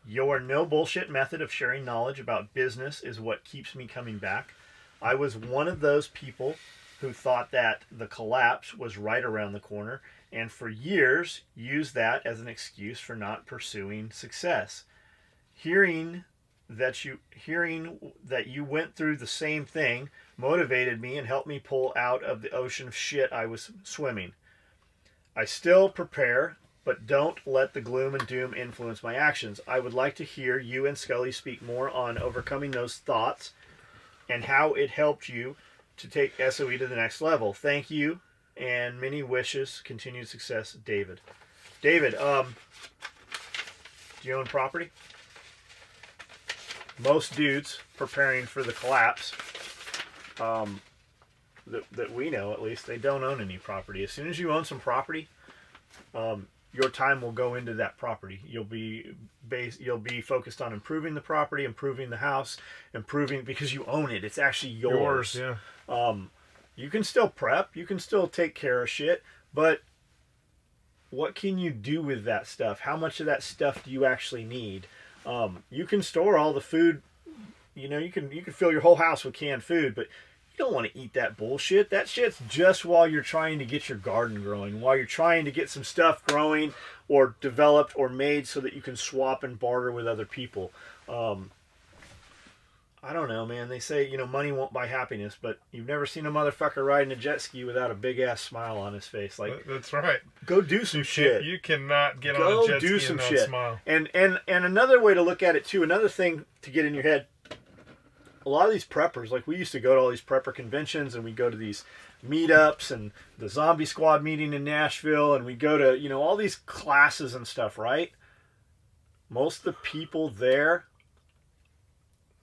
Your no bullshit method of sharing knowledge about business is what keeps me coming back. I was one of those people who thought that the collapse was right around the corner, and for years used that as an excuse for not pursuing success. Hearing that you went through the same thing motivated me and helped me pull out of the ocean of shit I was swimming. I still prepare, but don't let the gloom and doom influence my actions. I would like to hear you and Skully speak more on overcoming those thoughts and how it helped you to take SOE to the next level. Thank you, and many wishes. Continued success, David. David, do you own property? Most dudes preparing for the collapse, that we know at least, they don't own any property. As soon as you own some property, your time will go into that property. You'll be focused on improving the property, improving the house, because you own it. It's actually yours. Yeah. You can still prep, you can still take care of shit, but what can you do with that stuff? How much of that stuff do you actually need? You can store all the food, you can fill your whole house with canned food, but you don't want to eat that bullshit. That shit's just while you're trying to get your garden growing, while you're trying to get some stuff growing or developed or made so that you can swap and barter with other people. I don't know, man. They say, money won't buy happiness, but you've never seen a motherfucker riding a jet ski without a big ass smile on his face. Like, that's right. Go do some shit. You cannot get on a jet ski and not smile. And another way to look at it too, another thing to get in your head, a lot of these preppers, like we used to go to all these prepper conventions and we go to these meetups and the Zombie Squad meeting in Nashville and we go to, all these classes and stuff, right? Most of the people there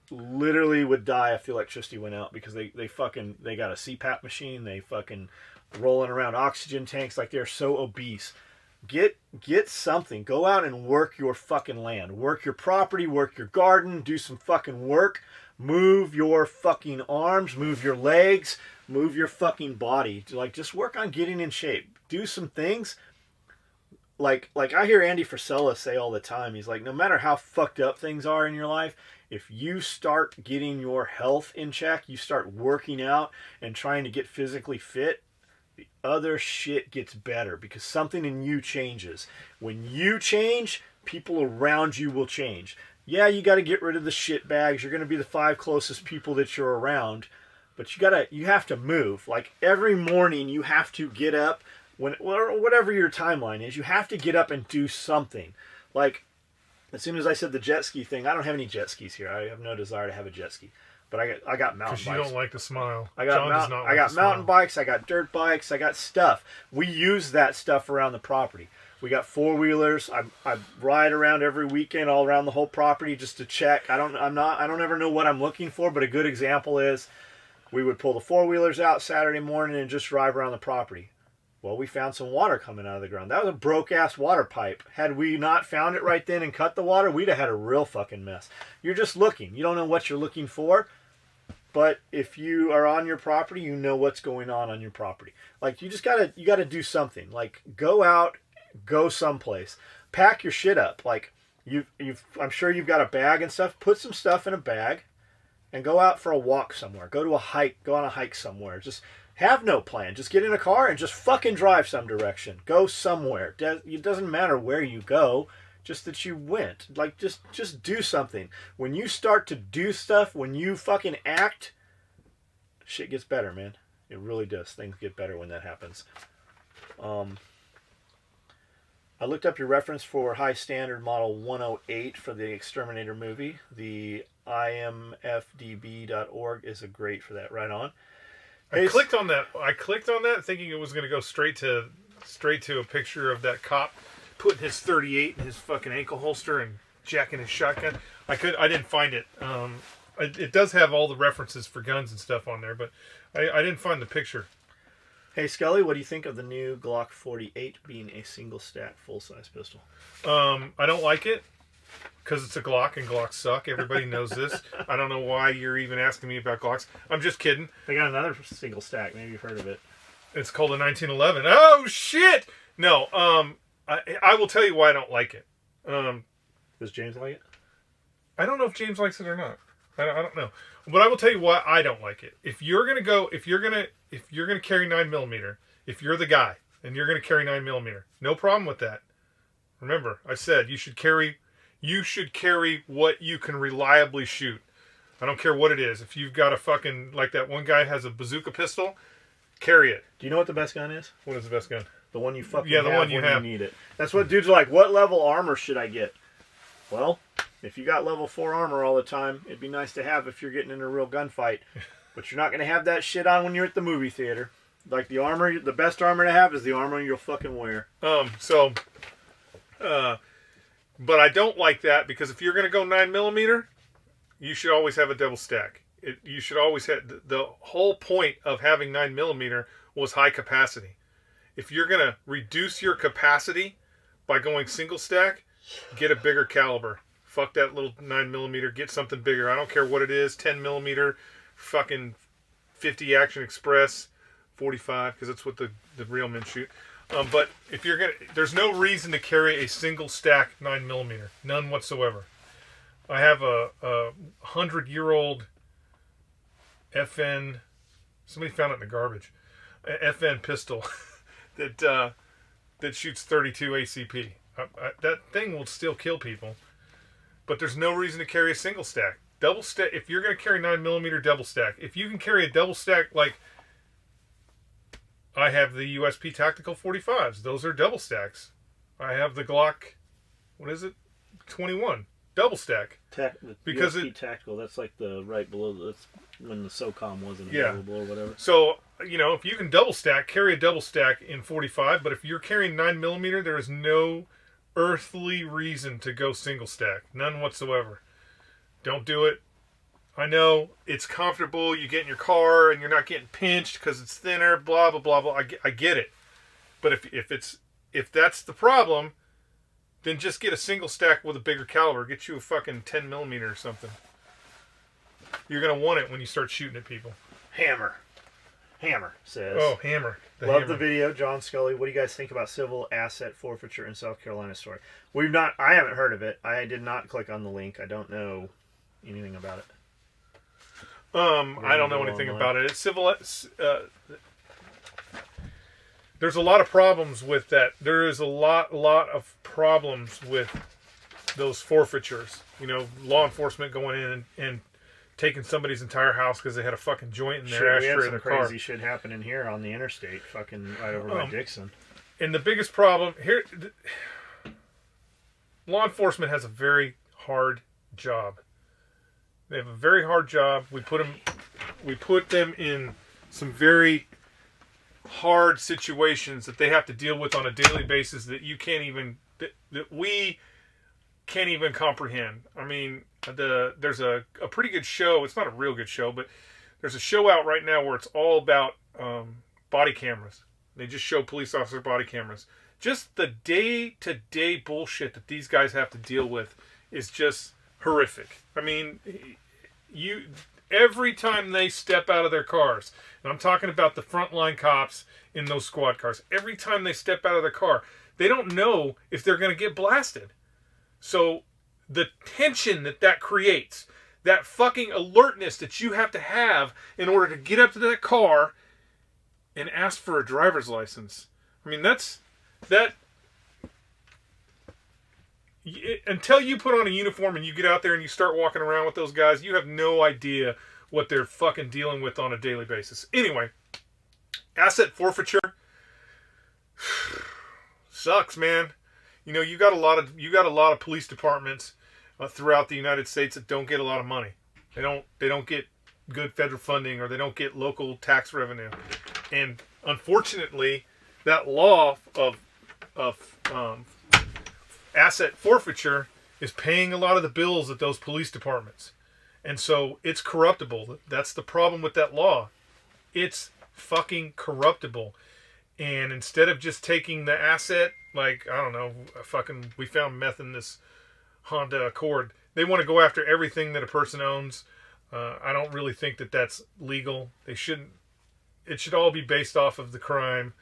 literally would die if the electricity went out because they got a CPAP machine, they fucking rolling around oxygen tanks like they're so obese. Get something. Go out and work your fucking land. Work your property, work your garden, do some fucking work. Move your fucking arms, move your legs, move your fucking body. Like, just work on getting in shape. Do some things. Like I hear Andy Frisella say all the time, he's like, no matter how fucked up things are in your life, if you start getting your health in check, you start working out and trying to get physically fit, the other shit gets better because something in you changes. When you change, people around you will change. Yeah, you got to get rid of the shit bags. You're going to be the 5 closest people that you're around, but you have to move. Like every morning, you have to get up whatever your timeline is. You have to get up and do something. Like as soon as I said the jet ski thing, I don't have any jet skis here. I have no desire to have a jet ski, but I got mountain bikes. Because you don't like to smile. I got mountain bikes. I got dirt bikes. I got stuff. We use that stuff around the property. We got 4-wheelers. I ride around every weekend all around the whole property just to check. I don't ever know what I'm looking for, but a good example is we would pull the 4-wheelers out Saturday morning and just drive around the property. Well, we found some water coming out of the ground. That was a broke-ass water pipe. Had we not found it right then and cut the water, we'd have had a real fucking mess. You're just looking. You don't know what you're looking for, but if you are on your property, you know what's going on your property. Like, you gotta do something. Like, go out, go someplace. Pack your shit up. Like, I'm sure you've got a bag and stuff. Put some stuff in a bag and go out for a walk somewhere. Go on a hike somewhere. Just have no plan. Just get in a car and just fucking drive some direction. Go somewhere. It doesn't matter where you go, just that you went. Like, just do something. When you start to do stuff, when you fucking act, shit gets better, man. It really does. Things get better when that happens. I looked up your reference for High Standard Model 108 for the Exterminator movie. The imfdb.org is a great for that. Right on. I clicked on that thinking it was going to go straight to a picture of that cop putting his 38 in his fucking ankle holster and jacking his shotgun. I didn't find it. It does have all the references for guns and stuff on there, but I didn't find the picture. Hey Skully, what do you think of the new Glock 48 being a single stack full-size pistol? I don't like it because it's a Glock and Glocks suck. Everybody knows this. I don't know why you're even asking me about Glocks. I'm just kidding. They got another single stack. Maybe you've heard of it. It's called a 1911. Oh shit! No. I will tell you why I don't like it. Does James like it? I don't know if James likes it or not. I don't know. But I will tell you why I don't like it. If you're gonna carry 9mm, if you're the guy and you're gonna carry 9mm, no problem with that. Remember, I said you should carry what you can reliably shoot. I don't care what it is. If you've got a fucking, like that one guy has a bazooka pistol, carry it. Do you know what the best gun is? What is the best gun? The one you fucking the one you have. You need it. That's what dudes are like. What level armor should I get? Well, if you got level 4 armor all the time, it'd be nice to have if you're getting in a real gunfight. But you're not going to have that shit on when you're at the movie theater. Like the best armor to have is the armor you'll fucking wear. But I don't like that because if you're going to go 9mm, you should always have a double stack. You should always have, the whole point of having 9mm was high capacity. If you're going to reduce your capacity by going single stack, get a bigger caliber. Fuck that little 9mm. Get something bigger. I don't care what it is. 10mm, fucking 50 Action Express, 45, because that's what the real men shoot. But if you're gonna, there's no reason to carry a single stack 9mm. None whatsoever. I have a 100-year-old FN. Somebody found it in the garbage. FN pistol that shoots 32 ACP. That thing will still kill people, but there's no reason to carry a single stack. Double stack. If you're going to carry 9mm, double stack. If you can carry a double stack, like I have the USP Tactical 45s. Those are double stacks. I have the Glock, what is it? 21. Double stack. Because USP Tactical, that's like the right below, that's when the SOCOM wasn't available or whatever. So, if you can double stack, carry a double stack in 45, but if you're carrying 9mm, there is no earthly reason to go single stack. None whatsoever. Don't do it. I know it's comfortable. You get in your car and you're not getting pinched because it's thinner, blah, blah, blah, blah. I get it. But if that's the problem, then just get a single stack with a bigger caliber. Get you a fucking 10mm or something. You're going to want it when you start shooting at people. Hammer says. Oh, Hammer. Love the video, John Skully. What do you guys think about civil asset forfeiture in South Carolina story? I haven't heard of it. I did not click on the link. I don't know anything about it. I don't know anything about it. It's civil. There's a lot of problems with that. There is a lot of problems with those forfeitures. Law enforcement going in and taking somebody's entire house because they had a fucking joint in their ashtray in their car. Crazy shit happening here on the interstate, fucking right over by Dixon. And the biggest problem here, law enforcement has a very hard job. They have a very hard job. We put them in some very hard situations that they have to deal with on a daily basis that you can't even that we can't even comprehend. I mean, there's a pretty good show. It's not a real good show, but there's a show out right now where it's all about body cameras. They just show police officer body cameras. Just the day-to-day bullshit that these guys have to deal with is just horrific. I mean, every time they step out of their cars, and I'm talking about the frontline cops in those squad cars, every time they step out of their car, they don't know if they're going to get blasted. So the tension that creates, that fucking alertness that you have to have in order to get up to that car and ask for a driver's license. I mean, until you put on a uniform and you get out there and you start walking around with those guys, you have no idea what they're fucking dealing with on a daily basis. Anyway, asset forfeiture sucks, man. You got a lot of police departments throughout the United States that don't get a lot of money. They don't get good federal funding, or they don't get local tax revenue. And unfortunately, that law of asset forfeiture is paying a lot of the bills at those police departments. And so it's corruptible. That's the problem with that law. It's fucking corruptible. And instead of just taking the asset, like, I don't know, we found meth in this Honda Accord, they want to go after everything that a person owns. I don't really think that that's legal. They shouldn't. It should all be based off of the crime.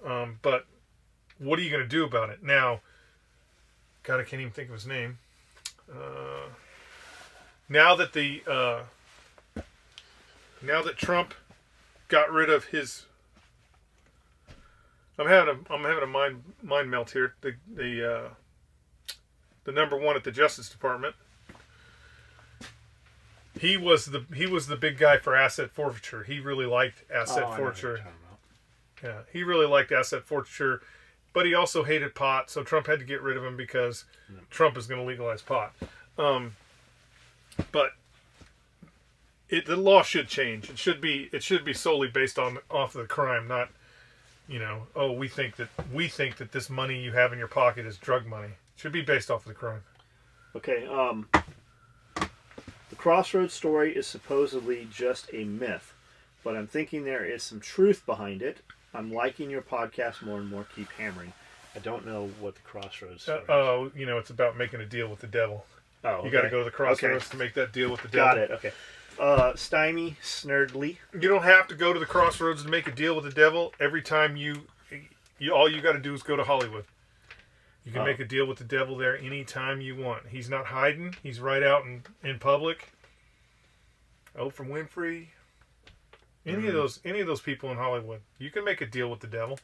But what are you going to do about it? Now, God, I can't even think of his name. Now that Trump got rid of his, I'm having a mind melt here. The number one at the Justice Department. He was the big guy for asset forfeiture. He really liked asset forfeiture. Yeah, he really liked asset forfeiture, but he also hated pot. So Trump had to get rid of him because Trump is going to legalize pot. But the law should change. It should be solely based off of the crime, not, we think that this money you have in your pocket is drug money. It should be based off of the crime. Okay. The Crossroads story is supposedly just a myth, but I'm thinking there is some truth behind it. I'm liking your podcast more and more. Keep hammering. I don't know what the Crossroads story is. It's about making a deal with the devil. Oh, okay. You got to go to the Crossroads to make that deal with the devil. Got it. Okay. Stymie Snurdly. You don't have to go to the Crossroads to make a deal with the devil. Every time all you got to do is go to Hollywood. You can make a deal with the devil there anytime you want. He's not hiding. He's right out in public. Oprah Winfrey. Any of those people in Hollywood. You can make a deal with the devil.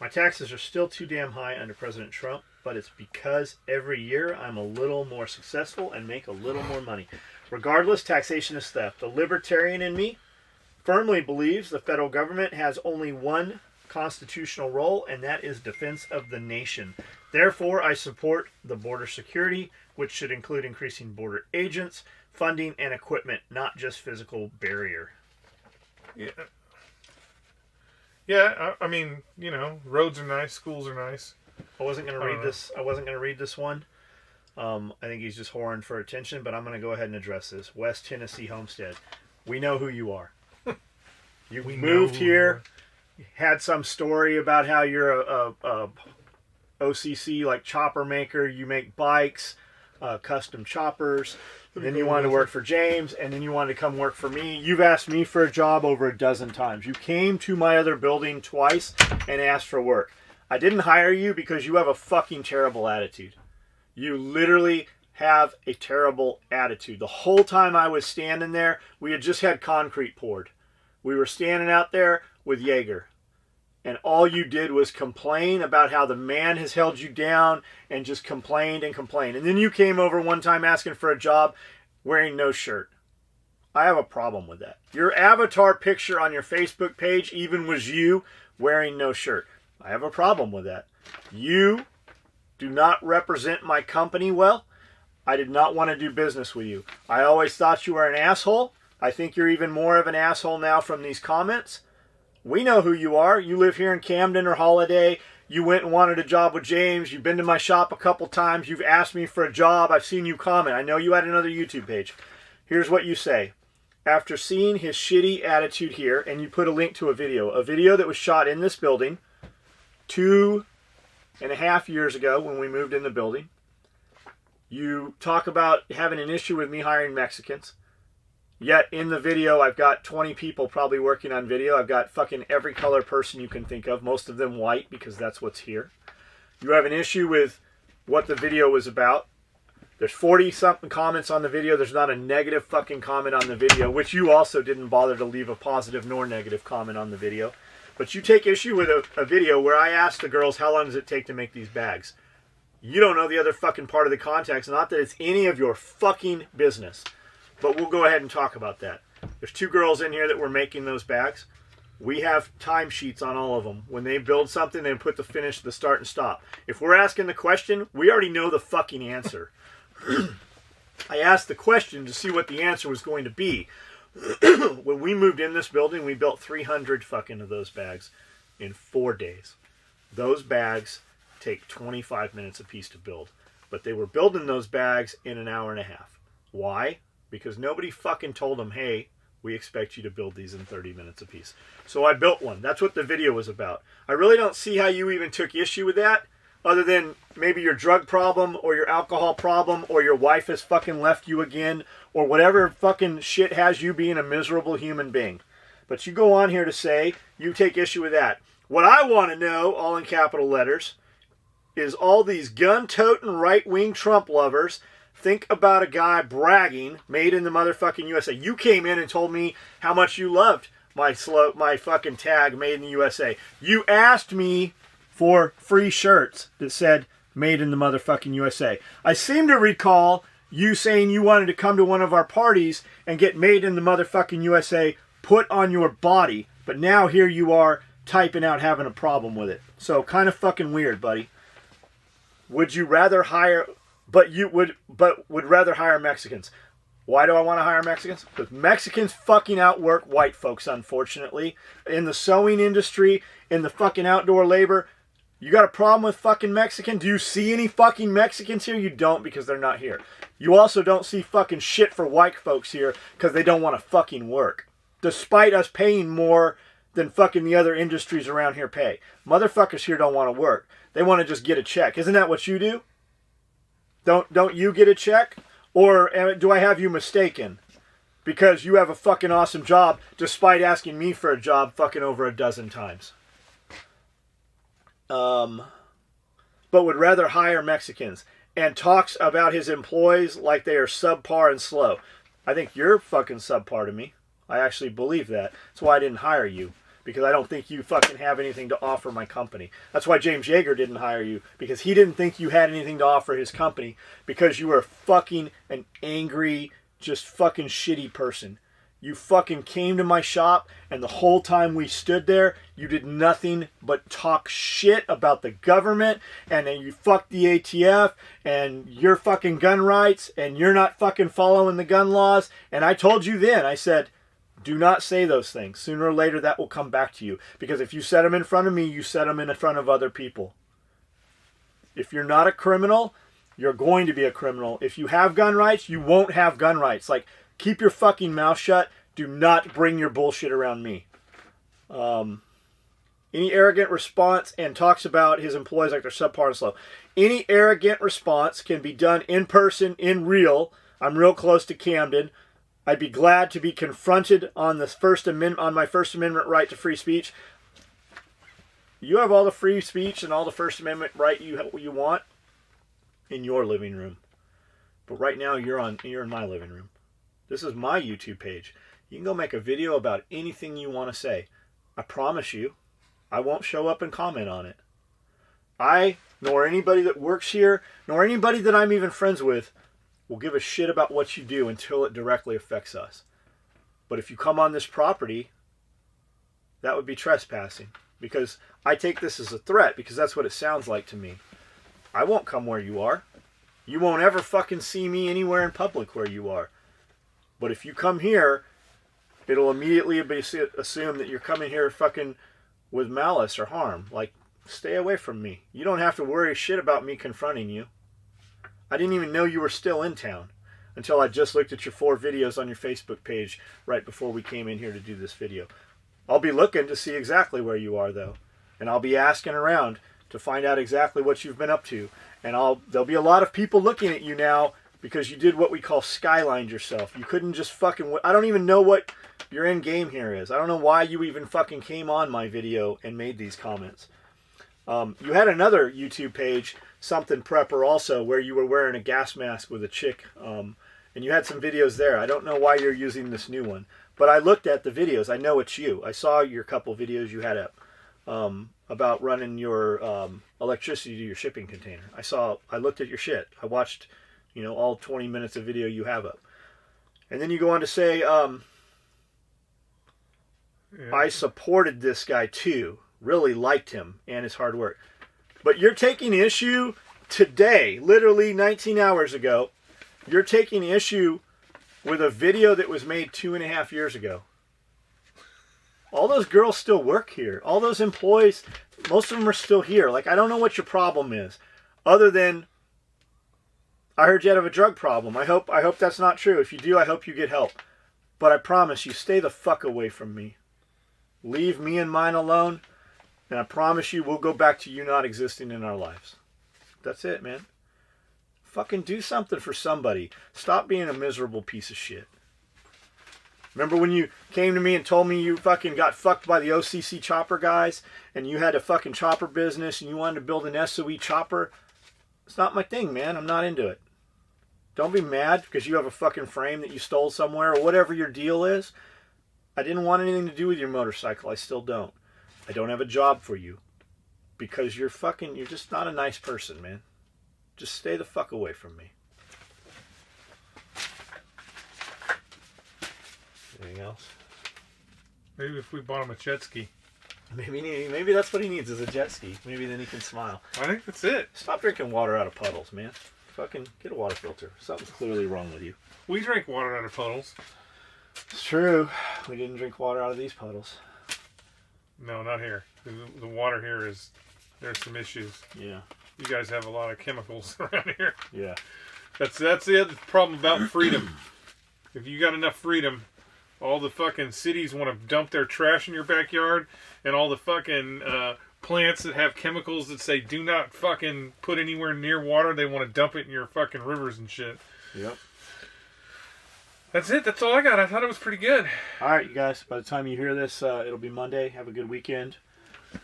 My taxes are still too damn high under President Trump, but it's because every year I'm a little more successful and make a little more money. Regardless, taxation is theft. The libertarian in me firmly believes the federal government has only one constitutional role, and that is defense of the nation. Therefore, I support the border security, which should include increasing border agents, funding, and equipment, not just physical barrier. Yeah. Yeah, I mean, roads are nice, schools are nice. I wasn't going to read this one. I think he's just whoring for attention, but I'm going to go ahead and address this. West Tennessee Homestead. We know who you are. You moved here, had some story about how you're a OCC, like chopper maker. You make bikes, custom choppers. Then you wanted to work for James, and then you wanted to come work for me. You've asked me for a job over a dozen times. You came to my other building twice and asked for work. I didn't hire you because you have a fucking terrible attitude. You literally have a terrible attitude. The whole time I was standing there, we had just had concrete poured. We were standing out there with Jaeger. and all you did was complain about how the man has held you down and just complained and complained. And then you came over one time asking for a job wearing no shirt. I have a problem with that. Your avatar picture on your Facebook page even was you wearing no shirt. I have a problem with that. You do not represent my company well. I did not want to do business with you. I always thought you were an asshole. I think you're even more of an asshole now from these comments. We know who you are. You live here in Camden or Holiday. You went and wanted a job with James. You've been to my shop a couple times. You've asked me for a job. I've seen you comment. I know you had another YouTube page. Here's what you say. After seeing his shitty attitude here, and you put a link to a video that was shot in this building 2.5 years ago when we moved in the building. You talk about having an issue with me hiring Mexicans. Yet in the video, I've got 20 people probably working on video. I've got fucking every color person you can think of, most of them white because that's what's here. You have an issue with what the video was about. There's 40-something comments on the video. There's not a negative fucking comment on the video, which you also didn't bother to leave a positive nor negative comment on the video. But you take issue with a video where I asked the girls, how long does it take to make these bags? You don't know the other fucking part of the context. Not that it's any of your fucking business. But we'll go ahead and talk about that. There's 2 girls in here that were making those bags. We have timesheets on all of them. When they build something, they put the finish, the start and stop. If we're asking the question, we already know the fucking answer. I asked the question to see what the answer was going to be. When we moved in this building, we built 300 fucking of those bags in 4 days. Those bags take 25 minutes a piece to build. But they were building those bags in an hour and a half. Why? Because nobody fucking told them, hey, we expect you to build these in 30 minutes a piece. So I built one. That's what the video was about. I really don't see how you even took issue with that, other than maybe your drug problem or your alcohol problem or your wife has fucking left you again or whatever fucking shit has you being a miserable human being. But you go on here to say you take issue with that. What I want to know, all in capital letters, is all these gun-toting right-wing Trump lovers think about a guy bragging, made in the motherfucking USA. You came in and told me how much you loved my fucking tag, made in the USA. You asked me for free shirts that said, made in the motherfucking USA. I seem to recall you saying you wanted to come to one of our parties and get made in the motherfucking USA put on your body. But now here you are typing out having a problem with it. So kind of fucking weird, buddy. Would you rather hire... But would rather hire Mexicans. Why do I want to hire Mexicans? Because Mexicans fucking outwork white folks, unfortunately. In the sewing industry, in the fucking outdoor labor. You got a problem with fucking Mexican? Do you see any fucking Mexicans here? You don't, because they're not here. You also don't see fucking shit for white folks here because they don't want to fucking work. Despite us paying more than fucking the other industries around here pay. Motherfuckers here don't want to work. They want to just get a check. Isn't that what you do? Don't you get a check? Or do I have you mistaken? Because you have a fucking awesome job despite asking me for a job fucking over a dozen times. But would rather hire Mexicans. And talks about his employees like they are subpar and slow. I think you're fucking subpar to me. I actually believe that. That's why I didn't hire you. Because I don't think you fucking have anything to offer my company. That's why James Yeager didn't hire you. Because he didn't think you had anything to offer his company. Because you were fucking an angry, just fucking shitty person. You fucking came to my shop, and the whole time we stood there, you did nothing but talk shit about the government, and then you fucked the ATF, and your fucking gun rights, and you're not fucking following the gun laws. And I told you then, I said, do not say those things. Sooner or later, that will come back to you. Because if you set them in front of me, you set them in front of other people. If you're not a criminal, you're going to be a criminal. If you have gun rights, you won't have gun rights. Like, keep your fucking mouth shut. Do not bring your bullshit around me. Any arrogant response and talks about his employees like they're subpar and slow. Any arrogant response can be done in person, in real. I'm real close to Camden. I'd be glad to be confronted on the First Amendment, on my First Amendment right to free speech. You have all the free speech and all the First Amendment right you want in your living room. But right now you're in my living room. This is my YouTube page. You can go make a video about anything you want to say. I promise you, I won't show up and comment on it. I, nor anybody that works here, nor anybody that I'm even friends with, will give a shit about what you do until it directly affects us. But if you come on this property, that would be trespassing. Because I take this as a threat, because that's what it sounds like to me. I won't come where you are. You won't ever fucking see me anywhere in public where you are. But if you come here, it'll immediately be assumed that you're coming here fucking with malice or harm. Like, stay away from me. You don't have to worry shit about me confronting you. I didn't even know you were still in town until I just looked at your 4 videos on your Facebook page right before we came in here to do this video. I'll be looking to see exactly where you are, though. And I'll be asking around to find out exactly what you've been up to. And there'll be a lot of people looking at you now because you did what we call skylined yourself. You couldn't just fucking... I don't even know what your end game here is. I don't know why you even fucking came on my video and made these comments. You had another YouTube page, Something Prepper also, where you were wearing a gas mask with a chick. And you had some videos there. I don't know why you're using this new one. But I looked at the videos. I know it's you. I saw your couple videos you had up about running your electricity to your shipping container. I looked at your shit. I watched, all 20 minutes of video you have up. And then you go on to say, I supported this guy too. Really liked him and his hard work. But you're taking issue today, literally 19 hours ago. You're taking issue with a video that was made 2.5 years ago. All those girls still work here. All those employees, most of them are still here. Like, I don't know what your problem is. Other than, I heard you have a drug problem. I hope that's not true. If you do, I hope you get help. But I promise you, stay the fuck away from me. Leave me and mine alone. And I promise you, we'll go back to you not existing in our lives. That's it, man. Fucking do something for somebody. Stop being a miserable piece of shit. Remember when you came to me and told me you fucking got fucked by the OCC chopper guys and you had a fucking chopper business and you wanted to build an SOE chopper? It's not my thing, man. I'm not into it. Don't be mad because you have a fucking frame that you stole somewhere or whatever your deal is. I didn't want anything to do with your motorcycle. I still don't. I don't have a job for you because you're just not a nice person, man. Just stay the fuck away from me. Anything else? Maybe if we bought him a jet ski. Maybe that's what he needs is a jet ski. Maybe then he can smile. I think that's it. Stop drinking water out of puddles, man. Fucking get a water filter. Something's clearly wrong with you. We drink water out of puddles. It's true. We didn't drink water out of these puddles. No, not here. The water here there's some issues. Yeah. You guys have a lot of chemicals around here. Yeah. That's the other problem about freedom. If you got enough freedom, all the fucking cities want to dump their trash in your backyard, and all the fucking plants that have chemicals that say do not fucking put anywhere near water, they want to dump it in your fucking rivers and shit. Yep. That's it. That's all I got. I thought it was pretty good. All right, you guys. By the time you hear this, it'll be Monday. Have a good weekend.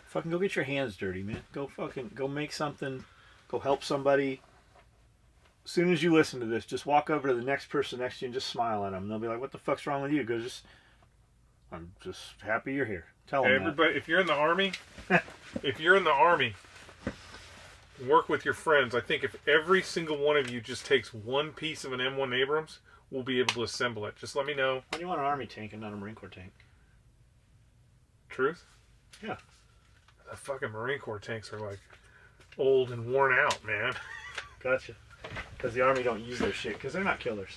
Fucking go get your hands dirty, man. Go make something. Go help somebody. As soon as you listen to this, just walk over to the next person next to you and just smile at them. They'll be like, "What the fuck's wrong with you?" Go, I'm just happy you're here. Tell them everybody, if you're in the army, work with your friends. I think if every single one of you just takes one piece of an M1 Abrams, we'll be able to assemble it. Just let me know. Why do you want an Army tank and not a Marine Corps tank? Truth? Yeah. The fucking Marine Corps tanks are like old and worn out, man. Gotcha. Because the Army don't use their shit because they're not killers.